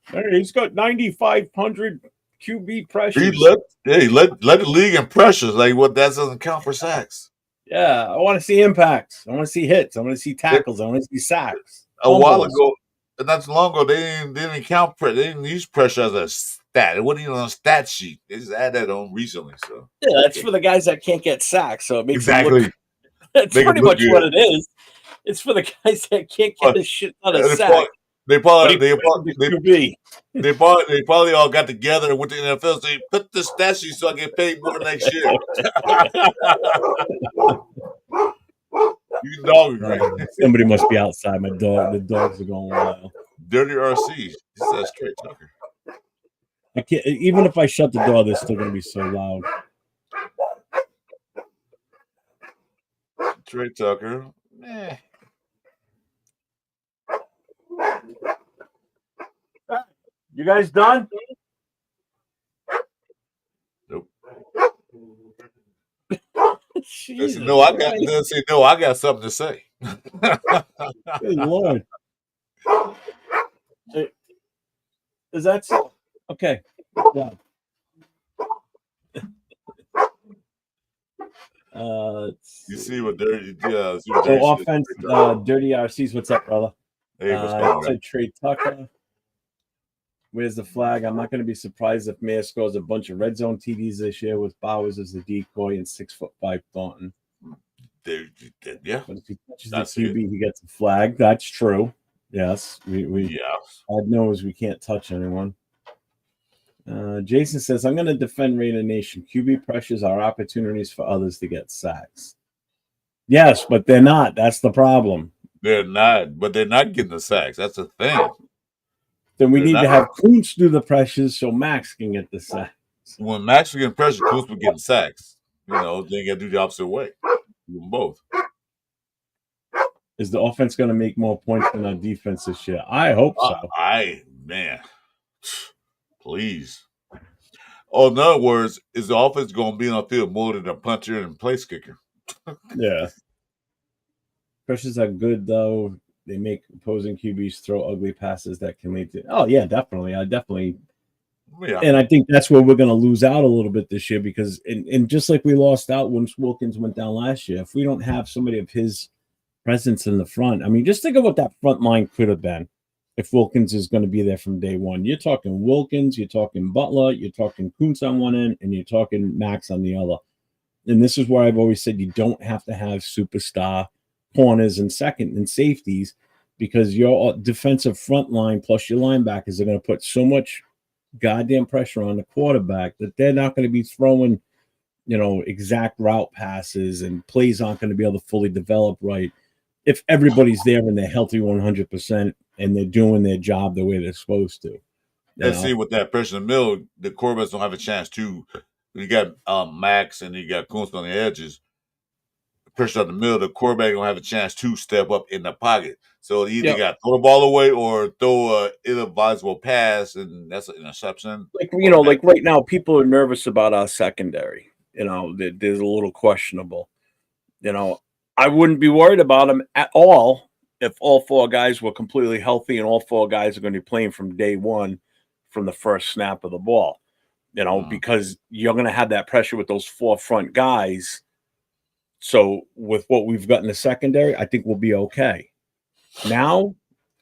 Hey, he's got 9,500 QB pressures. He let the league in pressures. Like, what, that doesn't count for sacks. Yeah, I want to see impacts. I want to see hits. I want to see tackles. I want to see sacks. A while ago, not too long ago, they didn't count pressure. They didn't use pressure as a stat. It wasn't even on a stat sheet. They just added that on recently. So Yeah, that's for the guys that can't get sacks. So it makes them exactly. look. That's Make 'em pretty look much what good. it is. It's for the guys that can't get a shit ton of They sacks. probably all got together and went to the NFL. So put the stat sheet so I get paid more next year. You dog, right? Somebody must be outside. The dogs are going wild. Dirty RC. He says straight Tucker. I can't. Even if I shut the door, they're still going to be so loud. Trey Tucker. Eh. You guys done? Nope. Jesus no, I got something to say. Good Lord. Is that so? Okay. Yeah. You see what dirty? So offense, dirty RCs. What's up, brother? Hey, what's going on? Trey Tucker. Where's the flag? I'm not going to be surprised if Mayer scores a bunch of red zone TDs this year with Bowers as the decoy and 6'5" Thornton. Yeah. But if he touches the QB, he gets a flag. That's true. Yes. God knows we can't touch anyone. Jason says, I'm going to defend Raider Nation. QB pressures are opportunities for others to get sacks. Yes, but they're not. That's the problem. They're not, but they're not getting the sacks. That's the thing. Then we need to have Kuntz do the pressures so Max can get the sacks. When Max was getting pressure, Kuntz was getting sacks. You know, they got to do the opposite way. Do them both. Is the offense going to make more points than our defense this year? I hope so. Man, please. Oh, in other words, is the offense going to be on the field more than a puncher and place kicker? Yeah. Pressures are good, though. They make opposing QBs throw ugly passes that can lead to. Oh, yeah, definitely. Yeah. And I think that's where we're going to lose out a little bit this year because, and just like we lost out when Wilkins went down last year, if we don't have somebody of his presence in the front, I mean, just think of what that front line could have been if Wilkins is going to be there from day one. You're talking Wilkins, you're talking Butler, you're talking Kuntz on one end, and you're talking Max on the other. And this is where I've always said you don't have to have superstar corners and second and safeties because your defensive front line plus your linebackers are going to put so much goddamn pressure on the quarterback that they're not going to be throwing, exact route passes and plays aren't going to be able to fully develop right. If everybody's there and they're healthy 100% and they're doing their job the way they're supposed to. Let's see, with that pressure in the middle, the quarterbacks don't have a chance to. You got Max and you got Kuntz on the edges. Pressure in the middle, the quarterback don't have a chance to step up in the pocket. So you either got to throw the ball away or throw an ill-advisable pass, and that's an interception. Like right now, people are nervous about our secondary. There's a little questionable. I wouldn't be worried about them at all if all four guys were completely healthy and all four guys are going to be playing from day one from the first snap of the ball, because you're going to have that pressure with those four front guys. So with what we've got in the secondary, I think we'll be okay. Now,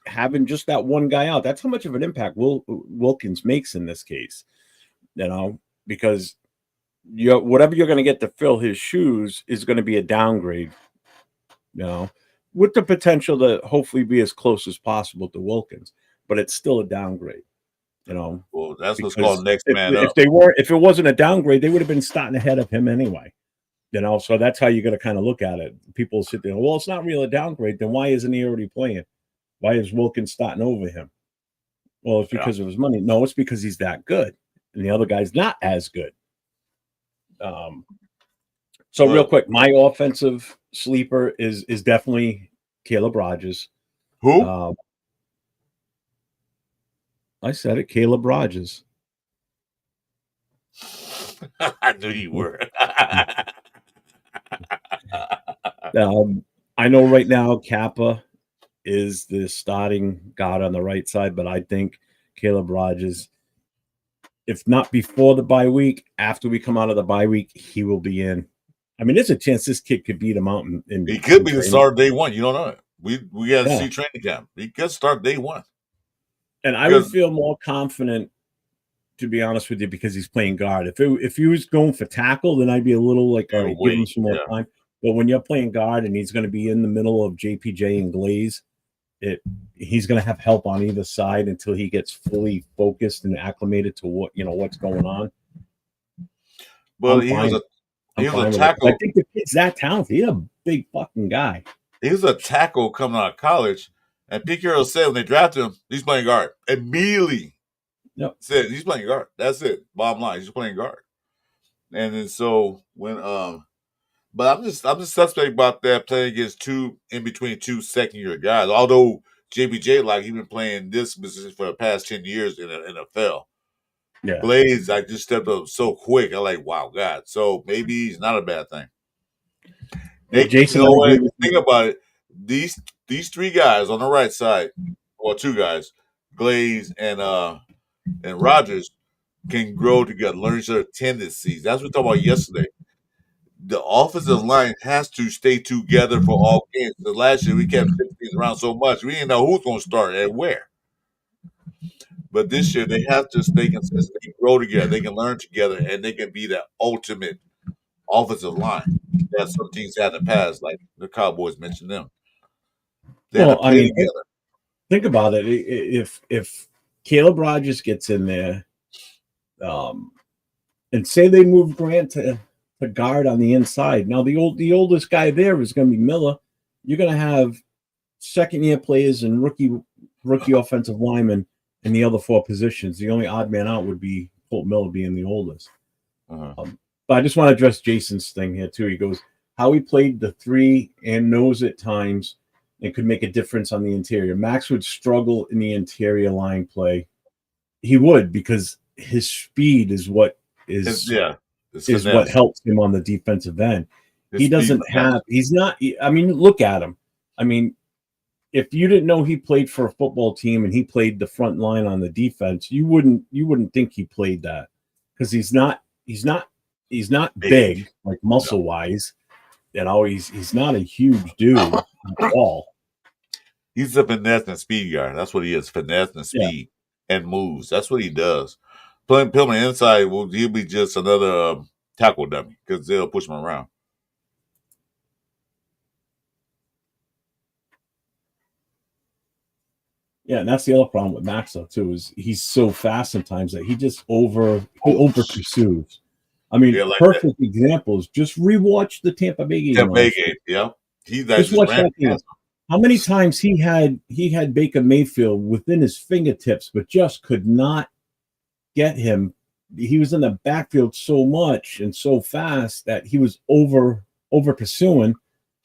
having just that one guy out, that's how much of an impact Wilkins makes in this case, because whatever you're going to get to fill his shoes is going to be a downgrade, with the potential to hopefully be as close as possible to Wilkins, but it's still a downgrade, Well, that's what's called next man up. If it wasn't a downgrade, they would have been starting ahead of him anyway. So that's how you got to kind of look at it. People sit there, well, it's not really a downgrade. Then why isn't he already playing? Why is Wilkins starting over him? Well, it's because of his money. No, it's because he's that good. And the other guy's not as good. Real quick, my offensive sleeper is definitely Caleb Rogers. Who? I said it, Caleb Rogers. I knew you were. I know right now Kappa is the starting guard on the right side, but I think Caleb Rogers, if not before the bye week, after we come out of the bye week, he will be in. I mean, there's a chance this kid could beat him out. He could be the start day one. You don't know it. We got to see training camp. He could start day one. And I would feel more confident, to be honest with you, because he's playing guard. If he was going for tackle, then I'd be a little like, all right, give him some more time. But when you're playing guard and he's going to be in the middle of JPJ and Glaze, he's going to have help on either side until he gets fully focused and acclimated to what's going on. Well, he was a tackle. I think the kid's that talented. He's a big fucking guy. He was a tackle coming out of college, and Pete Carroll said when they drafted him, he's playing guard immediately. Yep. Said he's playing guard. That's it. Bottom line, he's playing guard. And then so when but I'm just suspect about that playing against in between two second-year guys. Although JBJ, like, he's been playing this position for the past 10 years in the NFL. Yeah. Blaze, I just stepped up so quick. I'm like, wow, God. So maybe he's not a bad thing. Jason, think about it. These three guys on the right side, or two guys, Glaze and Rogers, can grow together, learn each other's tendencies. That's what we talked about yesterday. The offensive line has to stay together for all games. The last year we kept shifting around so much, we didn't know who's going to start and where. But this year they have to stay consistent. They can grow together, they can learn together, and they can be the ultimate offensive line that some teams had in the past, like the Cowboys mentioned them. Think about it. If Caleb Rogers gets in there, and say they move Grant to guard on the inside. Now the oldest guy there is going to be Miller. You're going to have second-year players and rookie offensive linemen in the other four positions. The only odd man out would be Colt Miller being the oldest. But I just want to address Jason's thing here too. He goes, how he played the three and nose at times and could make a difference on the interior. Max would struggle in the interior line play. He would, because his speed is what what helps him on the defensive end. He's not, I mean, look at him. I mean, if you didn't know he played for a football team and he played the front line on the defense, you wouldn't think he played that, because he's not big, like muscle wise. You know, he's not a huge dude at all. He's a finesse and speed guy. That's what he is. Finesse and speed and moves. That's what he does. Playing him inside, he'll be just another tackle dummy because they'll push him around. Yeah, and that's the other problem with Max though too, is he's so fast sometimes that he just over pursues. I mean, perfect examples. Just rewatch the Tampa Bay game. Yeah. Just watch that game. How many times he had Baker Mayfield within his fingertips, but just could not get him. He was in the backfield so much and so fast that he was over pursuing.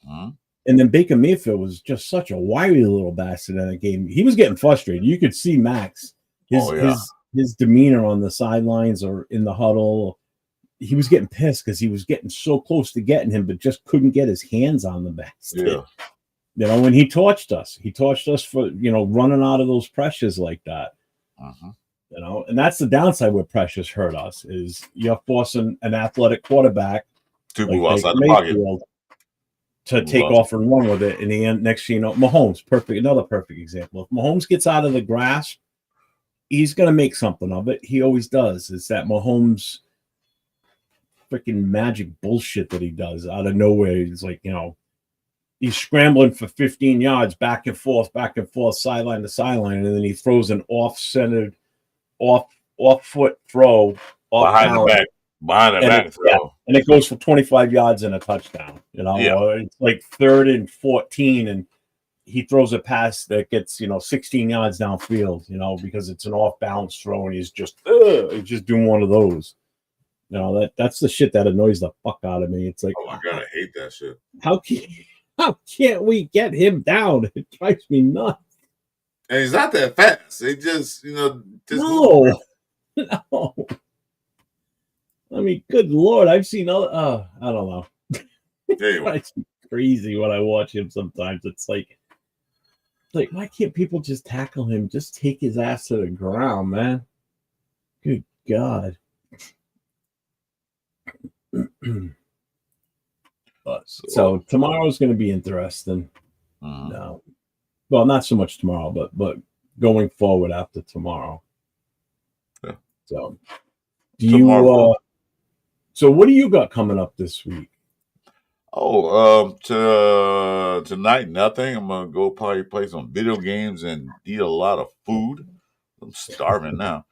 And then Baker Mayfield was just such a wiry little bastard in that game. He was getting frustrated. You could see Max, his demeanor on the sidelines or in the huddle. He was getting pissed because he was getting so close to getting him, but just couldn't get his hands on the bastard. Yeah. You know, when he torched us for, running out of those pressures like that. You know, and that's the downside where pressures hurt us, is you're forcing an athletic quarterback to move outside the pocket to take off and run with it. In the end, next thing you know, Mahomes, another perfect example. If Mahomes gets out of the grasp, he's going to make something of it. He always does. It's that Mahomes freaking magic bullshit that he does out of nowhere. He's like, he's scrambling for 15 yards back and forth, sideline to sideline, and then he throws an off-centered, off-foot throw behind the back throw. And it goes for 25 yards and a touchdown. It's like 3rd and 14, and he throws a pass that gets 16 yards downfield. Because it's an off-balance throw, and he's just doing one of those. That's the shit that annoys the fuck out of me. It's like, oh my God, I hate that shit. How can't we get him down? It drives me nuts. And he's not that fast. They just, no. I mean, good Lord, I've seen other. I don't know. It drives me crazy when I watch him. Sometimes it's like, why can't people just tackle him? Just take his ass to the ground, man. Good God. So tomorrow's going to be interesting. No, well, not so much tomorrow, but going forward after tomorrow. Yeah. So, so what do you got coming up this week? Tonight nothing. I'm gonna go probably play some video games and eat a lot of food. I'm starving now.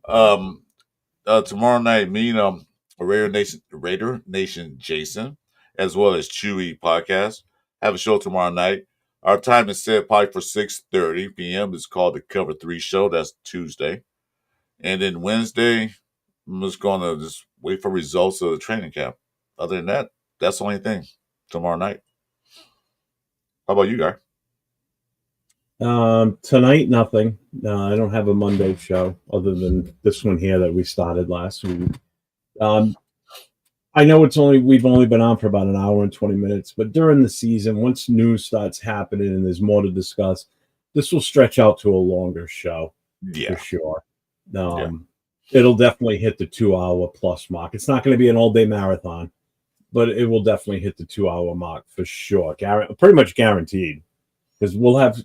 Tomorrow night, me and Raider Nation Jason, as well as Chewy Podcast, have a show tomorrow night. Our time is set probably for 6:30 p.m. It's called the Cover 3 Show. That's Tuesday. And then Wednesday, I'm just gonna just wait for results of the training camp. Other than that, that's the only thing tomorrow night. How about you, guys? Tonight, nothing. I don't have a Monday show other than this one here that we started last week. I know we've only been on for about an hour and 20 minutes, but during the season, once news starts happening and there's more to discuss, this will stretch out to a longer show for sure. It'll definitely hit the 2-hour plus mark. It's not going to be an all-day marathon, but it will definitely hit the 2-hour mark for sure. Pretty much guaranteed, because we'll have,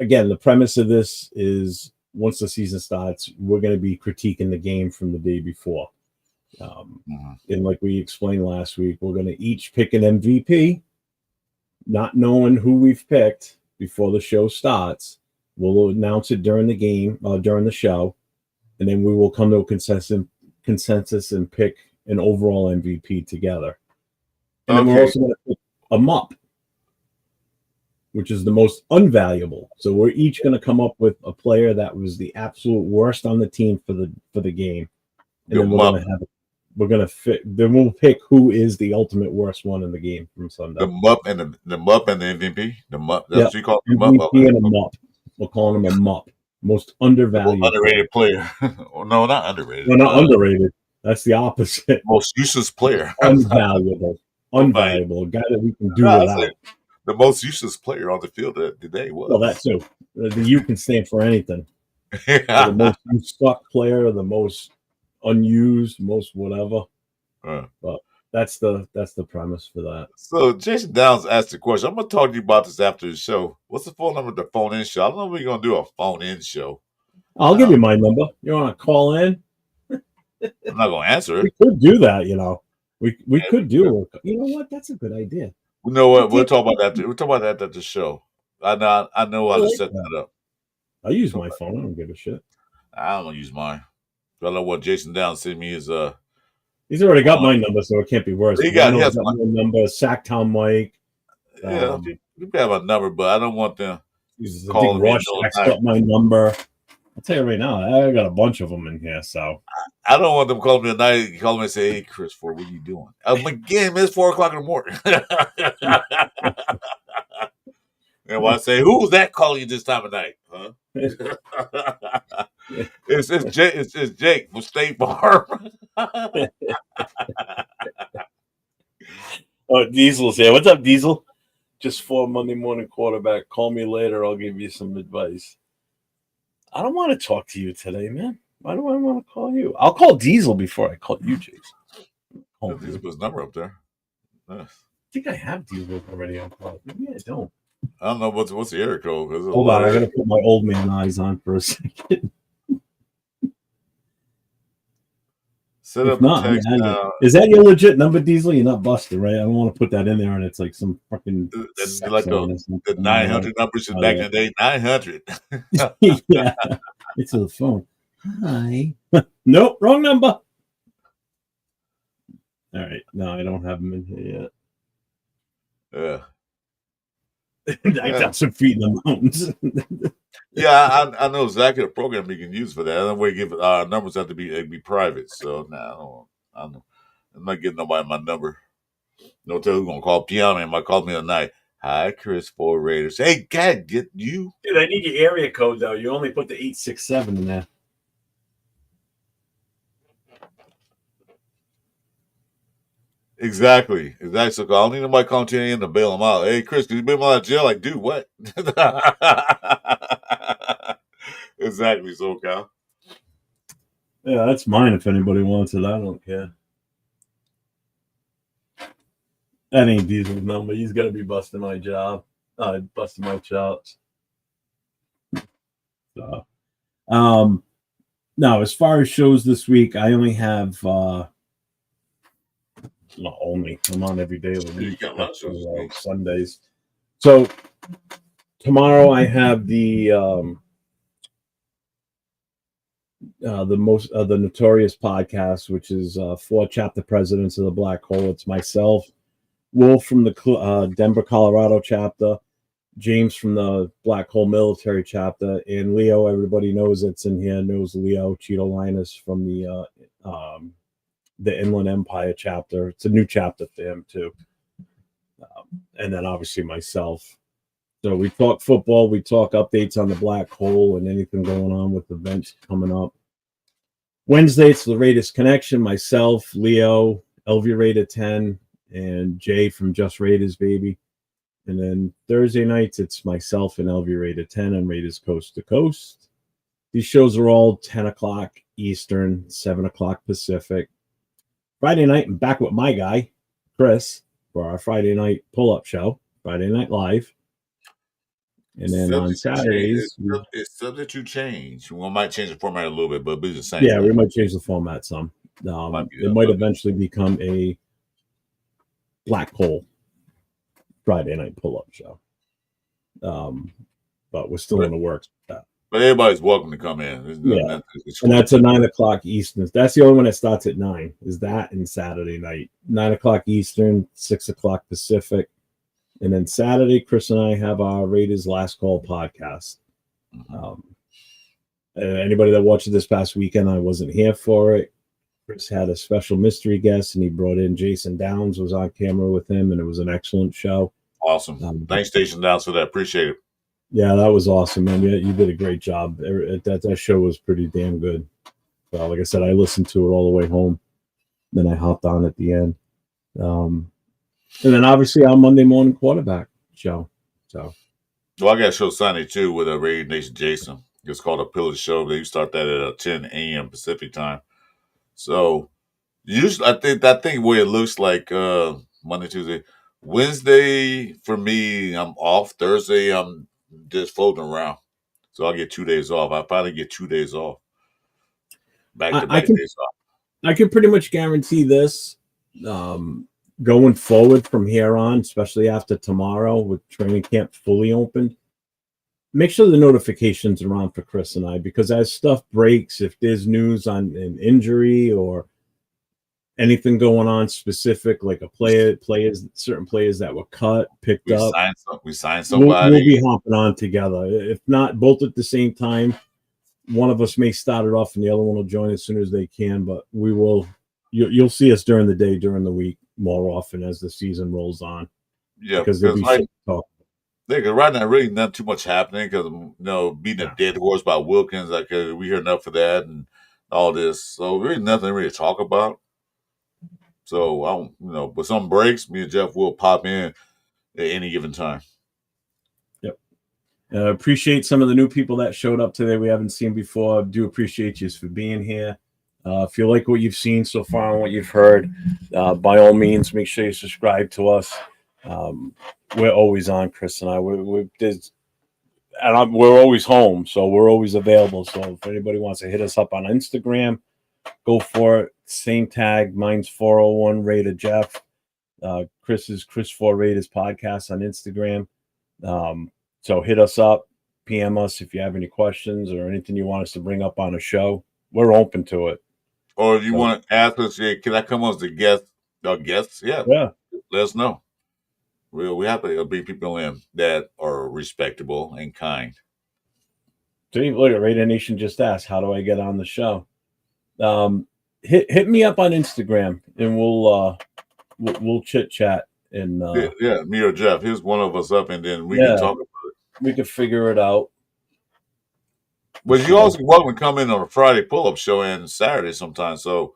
again, the premise of this is once the season starts, we're going to be critiquing the game from the day before. And like we explained last week, we're going to each pick an MVP, not knowing who we've picked before the show starts. We'll announce it during the game, during the show, and then we will come to a consensus and pick an overall MVP together. And then we're also going to pick a MUP, which is the most unvaluable. So we're each going to come up with a player that was the absolute worst on the team for the game, and then we'll pick who is the ultimate worst one in the game from Sunday. The MUP and the MVP. The MUP. That's what you call the MVP MUP. And a MUP. We're calling him a MUP. Most undervalued. Underrated player. No, not underrated. No, not underrated. That's the opposite. Most useless player. Unvaluable. Unvaluable. A guy that we can do without. The most useless player on the field today was. Well, that too. The U can stand for anything. The most unstuck player, the most unused, most whatever. But that's the premise for that. So Jason Downs asked the question. I'm gonna talk to you about this after the show. What's the phone number to the phone in show? I don't know if we're gonna do a phone in show. I'll give you my number. You want to call in? I'm not gonna answer it. We could do that, We could do it. You know what? That's a good idea. You know what? We'll talk about that. We'll talk about that at the show. I know how to set that up. I use my phone. I don't give a shit. I don't use mine. I don't know what Jason Downs sent me is He's already got my number, so it can't be worse. He has my number, Sacktown Mike. You have a number, but I don't want them calling me. Got my number. I'll tell you right now, I got a bunch of them in here, so I don't want them calling me at night, calling me and say, "Hey, Chris4, what are you doing?" I'm again, it's 4:00 in the morning. And when I say, "Who's that calling you this time of night?" Huh? It's Jake from State Farm. Oh, Diesel's here. What's up, Diesel? Just for Monday morning quarterback. Call me later. I'll give you some advice. I don't want to talk to you today, man. Why do I want to call you? I'll call Diesel before I call you, Jason. Diesel put his number up there. I think I have Diesel already on call. Maybe I don't. I don't know what's the area code. Hold on, I gotta put my old man eyes on for a second. Set up a text. Is that your legit number, Diesel? You're not busted, right? I don't want to put that in there and it's like some fucking like the 900 numbers back in the day. 900. Yeah, it's on the phone. Hi. Nope, wrong number. All right, no, I don't have them in here yet. Yeah. I got some feet in the mountains. Yeah, I know exactly the program you can use for that. I don't want to give numbers have to be private. So I'm not giving nobody my number. No tell who's gonna call Piano and might call me at night. Hi, Chris4Raiders. Hey, God, get you. Dude, I need your area code though. You only put the 867 in there. Exactly. So I don't need nobody calling to in to bail them out. Hey, Chris, can you bail me out of jail? Like, dude, what? Exactly, so Cal. Yeah, that's mine if anybody wants it. I don't care. That ain't Diesel's number. He's got to be busting my job. Busting my chops. Now, as far as shows this week, I only have not only I'm on every day of the week You got a lot of shows this week. Sundays. So tomorrow I have the Notorious podcast, which is 4 chapter presidents of the Black Hole. It's myself, Wolf from the Denver, Colorado chapter, James from the Black Hole military chapter, and Leo. Everybody knows it's in here. Knows Leo Cheeto Linus from the Inland Empire chapter. It's a new chapter for him too, and then obviously myself. So we talk football, we talk updates on the Black Hole and anything going on with events coming up. Wednesday, it's the Raiders Connection, myself, Leo, LV Raider 10, and Jay from Just Raiders, baby. And then Thursday nights, it's myself and LV Raider 10 and Raiders Coast to Coast. These shows are all 10 o'clock Eastern, 7 o'clock Pacific. Friday night, I'm back with my guy, Chris, for our Friday night pull-up show, Friday Night Live. And then on Saturdays, it's subject to change. We might change the format a little bit, but it'll be the same. Yeah, we might change the format some. It might eventually become a Black Hole Friday night pull-up show. But we're still in the works with that. But everybody's welcome to come in. And that's a 9 o'clock Eastern. That's the only one that starts at 9. Is that and Saturday night, 9 o'clock Eastern, 6 o'clock Pacific. And then Saturday, Chris and I have our Raiders Last Call podcast. Anybody that watched it this past weekend, I wasn't here for it. Chris had a special mystery guest, and he brought in Jason Downs, was on camera with him, and it was an excellent show. Awesome. Thanks, Jason Downs, for that. Appreciate it. Yeah, that was awesome, man. You did a great job. That show was pretty damn good. So, like I said, I listened to it all the way home. Then I hopped on at the end. And then obviously our Monday morning quarterback show. So, well, I got a show Sunday too with a Raider Nation Jason. It's called a Pillar Show. They start that at 10 a.m. Pacific time. So usually, I think the way it looks like Monday, Tuesday, Wednesday for me, I'm off. Thursday, I'm just floating around. So I'll get 2 days off. I finally get 2 days off. Back to back days off. I can pretty much guarantee this. Going forward from here on, especially after tomorrow with training camp fully opened, make sure the notifications are on for Chris and I, because as stuff breaks, if there's news on an injury or anything going on specific, like certain players that were cut, picked up, we signed somebody. We'll be hopping on together. If not both at the same time, one of us may start it off and the other one will join as soon as they can, but we will. You'll see us during the day, during the week, more often as the season rolls on. Yeah, because right now, really not too much happening because beating a dead horse by Wilkins, like we hear enough of that and all this. So really nothing really to talk about. So I don't, but some breaks, me and Jeff will pop in at any given time. Yep. Appreciate some of the new people that showed up today we haven't seen before. Do appreciate you for being here. If you like what you've seen so far and what you've heard, by all means, make sure you subscribe to us. We're always on, Chris and I. We're always home, so we're always available. So if anybody wants to hit us up on Instagram, go for it. Same tag. Mine's 401 Raider Jeff. Chris's Chris4Raiders podcast on Instagram. So hit us up, PM us if you have any questions or anything you want us to bring up on a show. We're open to it. Or if you want to ask us, can I come on as a guest? Guests? Yeah. Let us know. We have to bring people in that are respectable and kind. So look at Raider Nation just asked, how do I get on the show? Hit me up on Instagram and we'll chit chat and me or Jeff. Here's one of us up, and then we can talk about it. We can figure it out. But you also welcome to come in on a Friday pull-up show and Saturday sometimes. So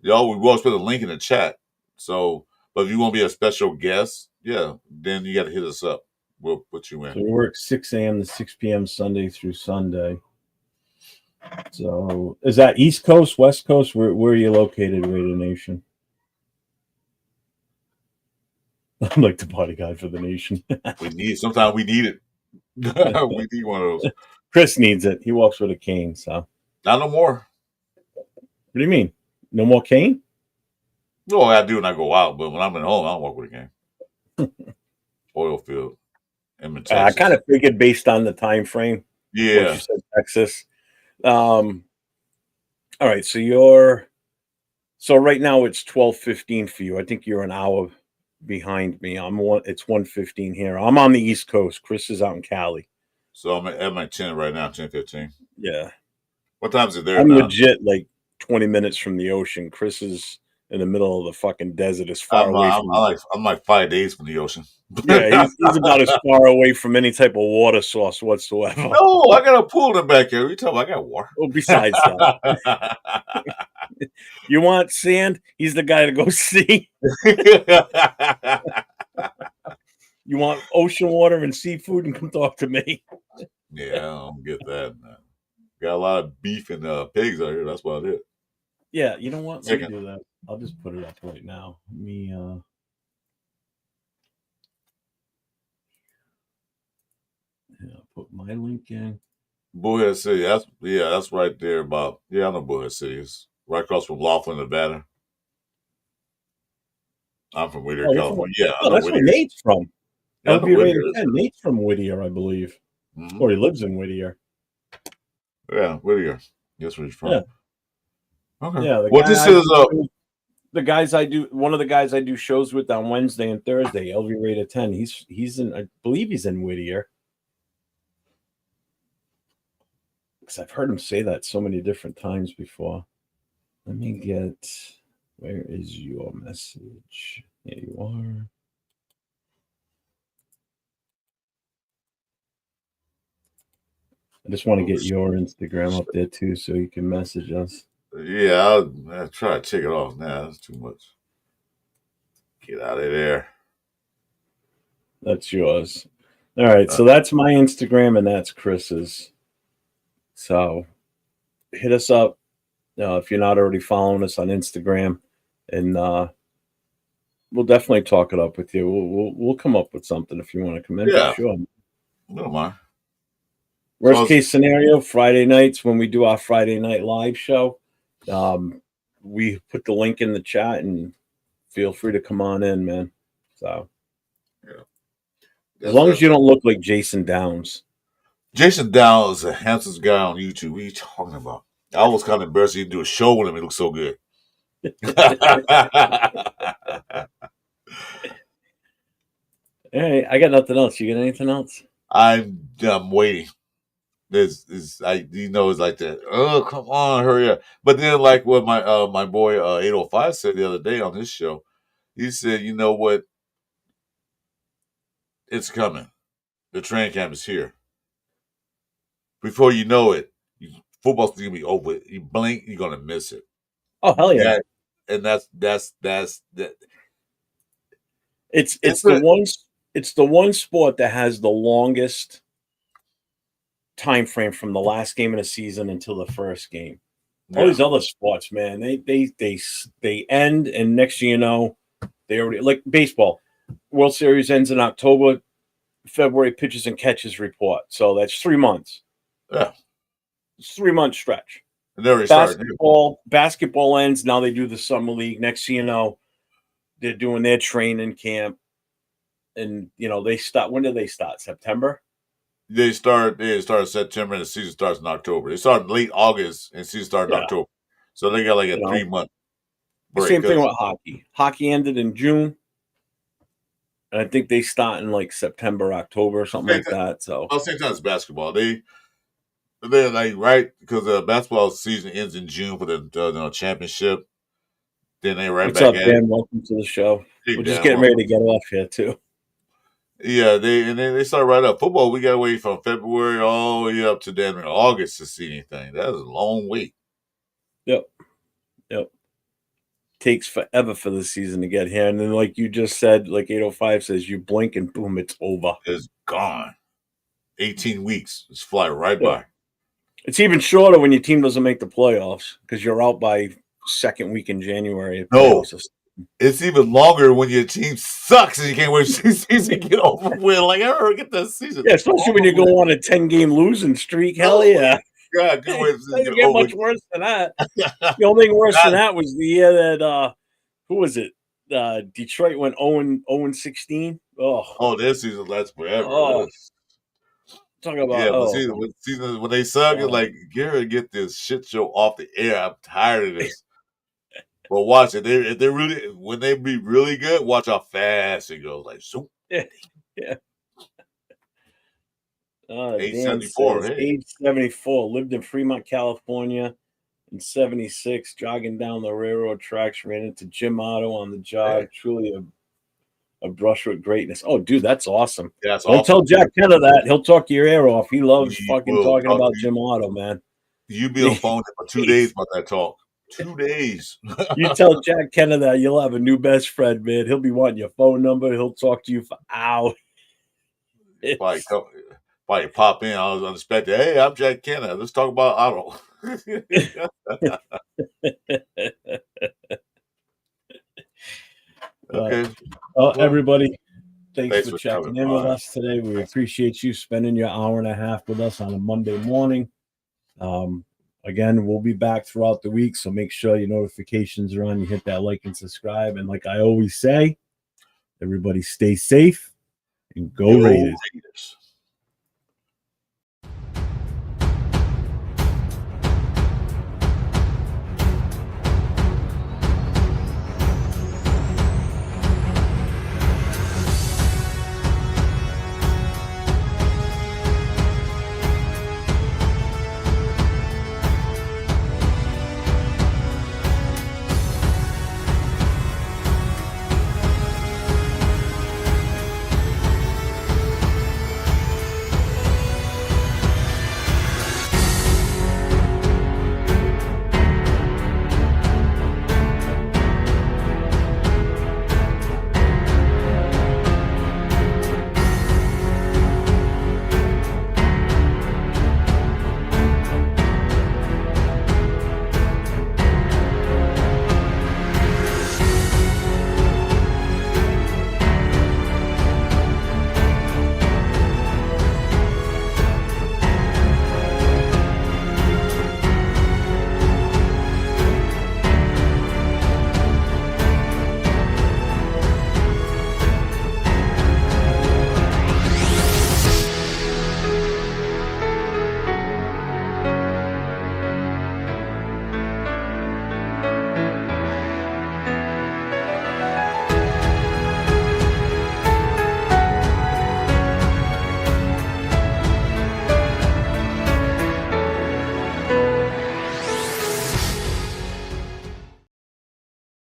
we always put a link in the chat. So, but if you want to be a special guest, then you got to hit us up. We'll put you in. So we work 6 a.m. to 6 p.m. Sunday through Sunday. So is that East Coast, West Coast? Where are you located, Raider Nation? I'm like the bodyguard for the nation. Sometimes we need it. We need one of those. Chris needs it. He walks with a cane. So Not no more. what do you mean? No more cane? No, I do when I go out, but when I'm at home, I don't walk with a cane. Oil field. I'm in I Texas. kind of figured based on the time frame. What Yeah. you said, Texas. All right, so right now it's 12:15 for you. I think you're an hour behind me. It's 1:15 here. I'm on the East Coast. Chris is out in Cali. So I'm at my 10 right now, 10:15. Yeah. What time is it there I'm now? legit like 20 minutes from the ocean. Chris is in the middle of the fucking desert, as far away from I'm like 5 days from the ocean. Yeah, he's about as far away from any type of water source whatsoever. No, I got a pool in the backyard. You talking about I got water. Well, besides that, you want sand? He's the guy to go see. You want ocean water and seafood, and come talk to me. Yeah, I don't get that, man. Got a lot of beef and pigs out here. That's about it. Yeah, you know what? Let me Chicken. do that. I'll just put it up right now. Put my link in. Bullhead City. That's right there. About I know Bullhead City. It's right across from Laughlin, Nevada. I'm from Whittier, California. Yeah, I know that's where Whittier. Nate's from. Yeah, I know Whittier. Nate's from Whittier, I believe, Mhm. or he lives in Whittier. Yeah, Whittier. That's where he's from. Yeah. Okay. Yeah. What this is the guys I do. One of the guys I do shows with on Wednesday and Thursday. LV Raider 10. He's in. I believe he's in Whittier. Because I've heard him say that so many different times before. Let me get. Where is your message? Here you are. I just want to get your Instagram up there too, so you can message us. Yeah, I'll try to take it off now. That's too much. Get out of there. That's yours. All right, so that's my Instagram and that's Chris's. So hit us up if you're not already following us on Instagram, and we'll definitely talk it up with you. We'll come up with something if you want to come in. Yeah. For sure. No mind. Worst case scenario, Friday nights when we do our Friday night live show, we put the link in the chat and feel free to come on in, man. So as long as you don't look like Jason Downs. Jason Downs is the handsomest guy on YouTube. What are you talking about? I was kind of embarrassed to do a show with him. He looked so good. Hey, I got nothing else. You got anything else? I'm waiting. It's like it's like that. Oh, come on, hurry up! But then, like what my boy 805 said the other day on this show, he said, "You know what? It's coming. The training camp is here. Before you know it, football's gonna be over. You blink, you're gonna miss it. Oh hell yeah! And that's that. It's the one sport that has the longest time frame from the last game of the season until the first game. Yeah. All these other sports, man, they end, and next thing you know, they already, like baseball. World Series ends in October, February pitches and catches report. So that's 3 months. Yeah, it's 3 month stretch. Basketball ends. Now they do the summer league. Next thing you know, they're doing their training camp, and they start. When do they start? September. They start in September and the season starts in October. They start in late August and season starts in October. So they got like a 3 month break. Same thing with hockey. Hockey ended in June. And I think they start in like September, October, something like that. So same time as basketball. They're like right because the basketball season ends in June for the championship. Then they What's up, Dan? Welcome to the show. We're just getting ready to get off here too. Yeah, they start right up. Football, we gotta wait from February all the way up to then August to see anything. That is a long wait. Yep. Takes forever for the season to get here. And then like you just said, like 805 says, you blink and boom, it's over. It's gone. 18 weeks. Just fly right by. It's even shorter when your team doesn't make the playoffs because you're out by second week in January. No. It's even longer when your team sucks and you can't wait for the season to get over with. Like, I ever get that season. Yeah, especially when you go on a 10-game losing streak. Hell yeah. God, good way to It doesn't get much worse than that. The only thing worse than that was the year that who was it? Detroit went 0-16. Oh, this season lasts forever. Oh, talking about When they suck, it's like, Garrett, get this shit show off the air. I'm tired of this. But watch it. If they're really, when they be really good, watch how fast it goes. Like, so yeah. age Dan 74. says, Hey. age 74, lived in Fremont, California in 76, jogging down the railroad tracks, ran into Jim Otto on the jog. Yeah. Truly a brush with greatness. Oh, dude, that's awesome. Yeah, that's Don't awesome. tell Jack Kenner that. He'll talk your ear off. He loves He fucking will talking talk about to you. Jim Otto, man. You be on the phone for 2 days about that talk. 2 days. You tell Jack Kenner that, you'll have a new best friend, man. He'll be wanting your phone number. He'll talk to you for hours. Probably pop in. I was unexpected. Hey, I'm Jack Kenner. Let's talk about Otto. Okay. Everybody, thanks for checking coming in with by. us today. We appreciate you spending your hour and a half with us on a Monday morning. Again, we'll be back throughout the week, so make sure your notifications are on. You hit that like and subscribe. And like I always say, everybody stay safe and go Raiders.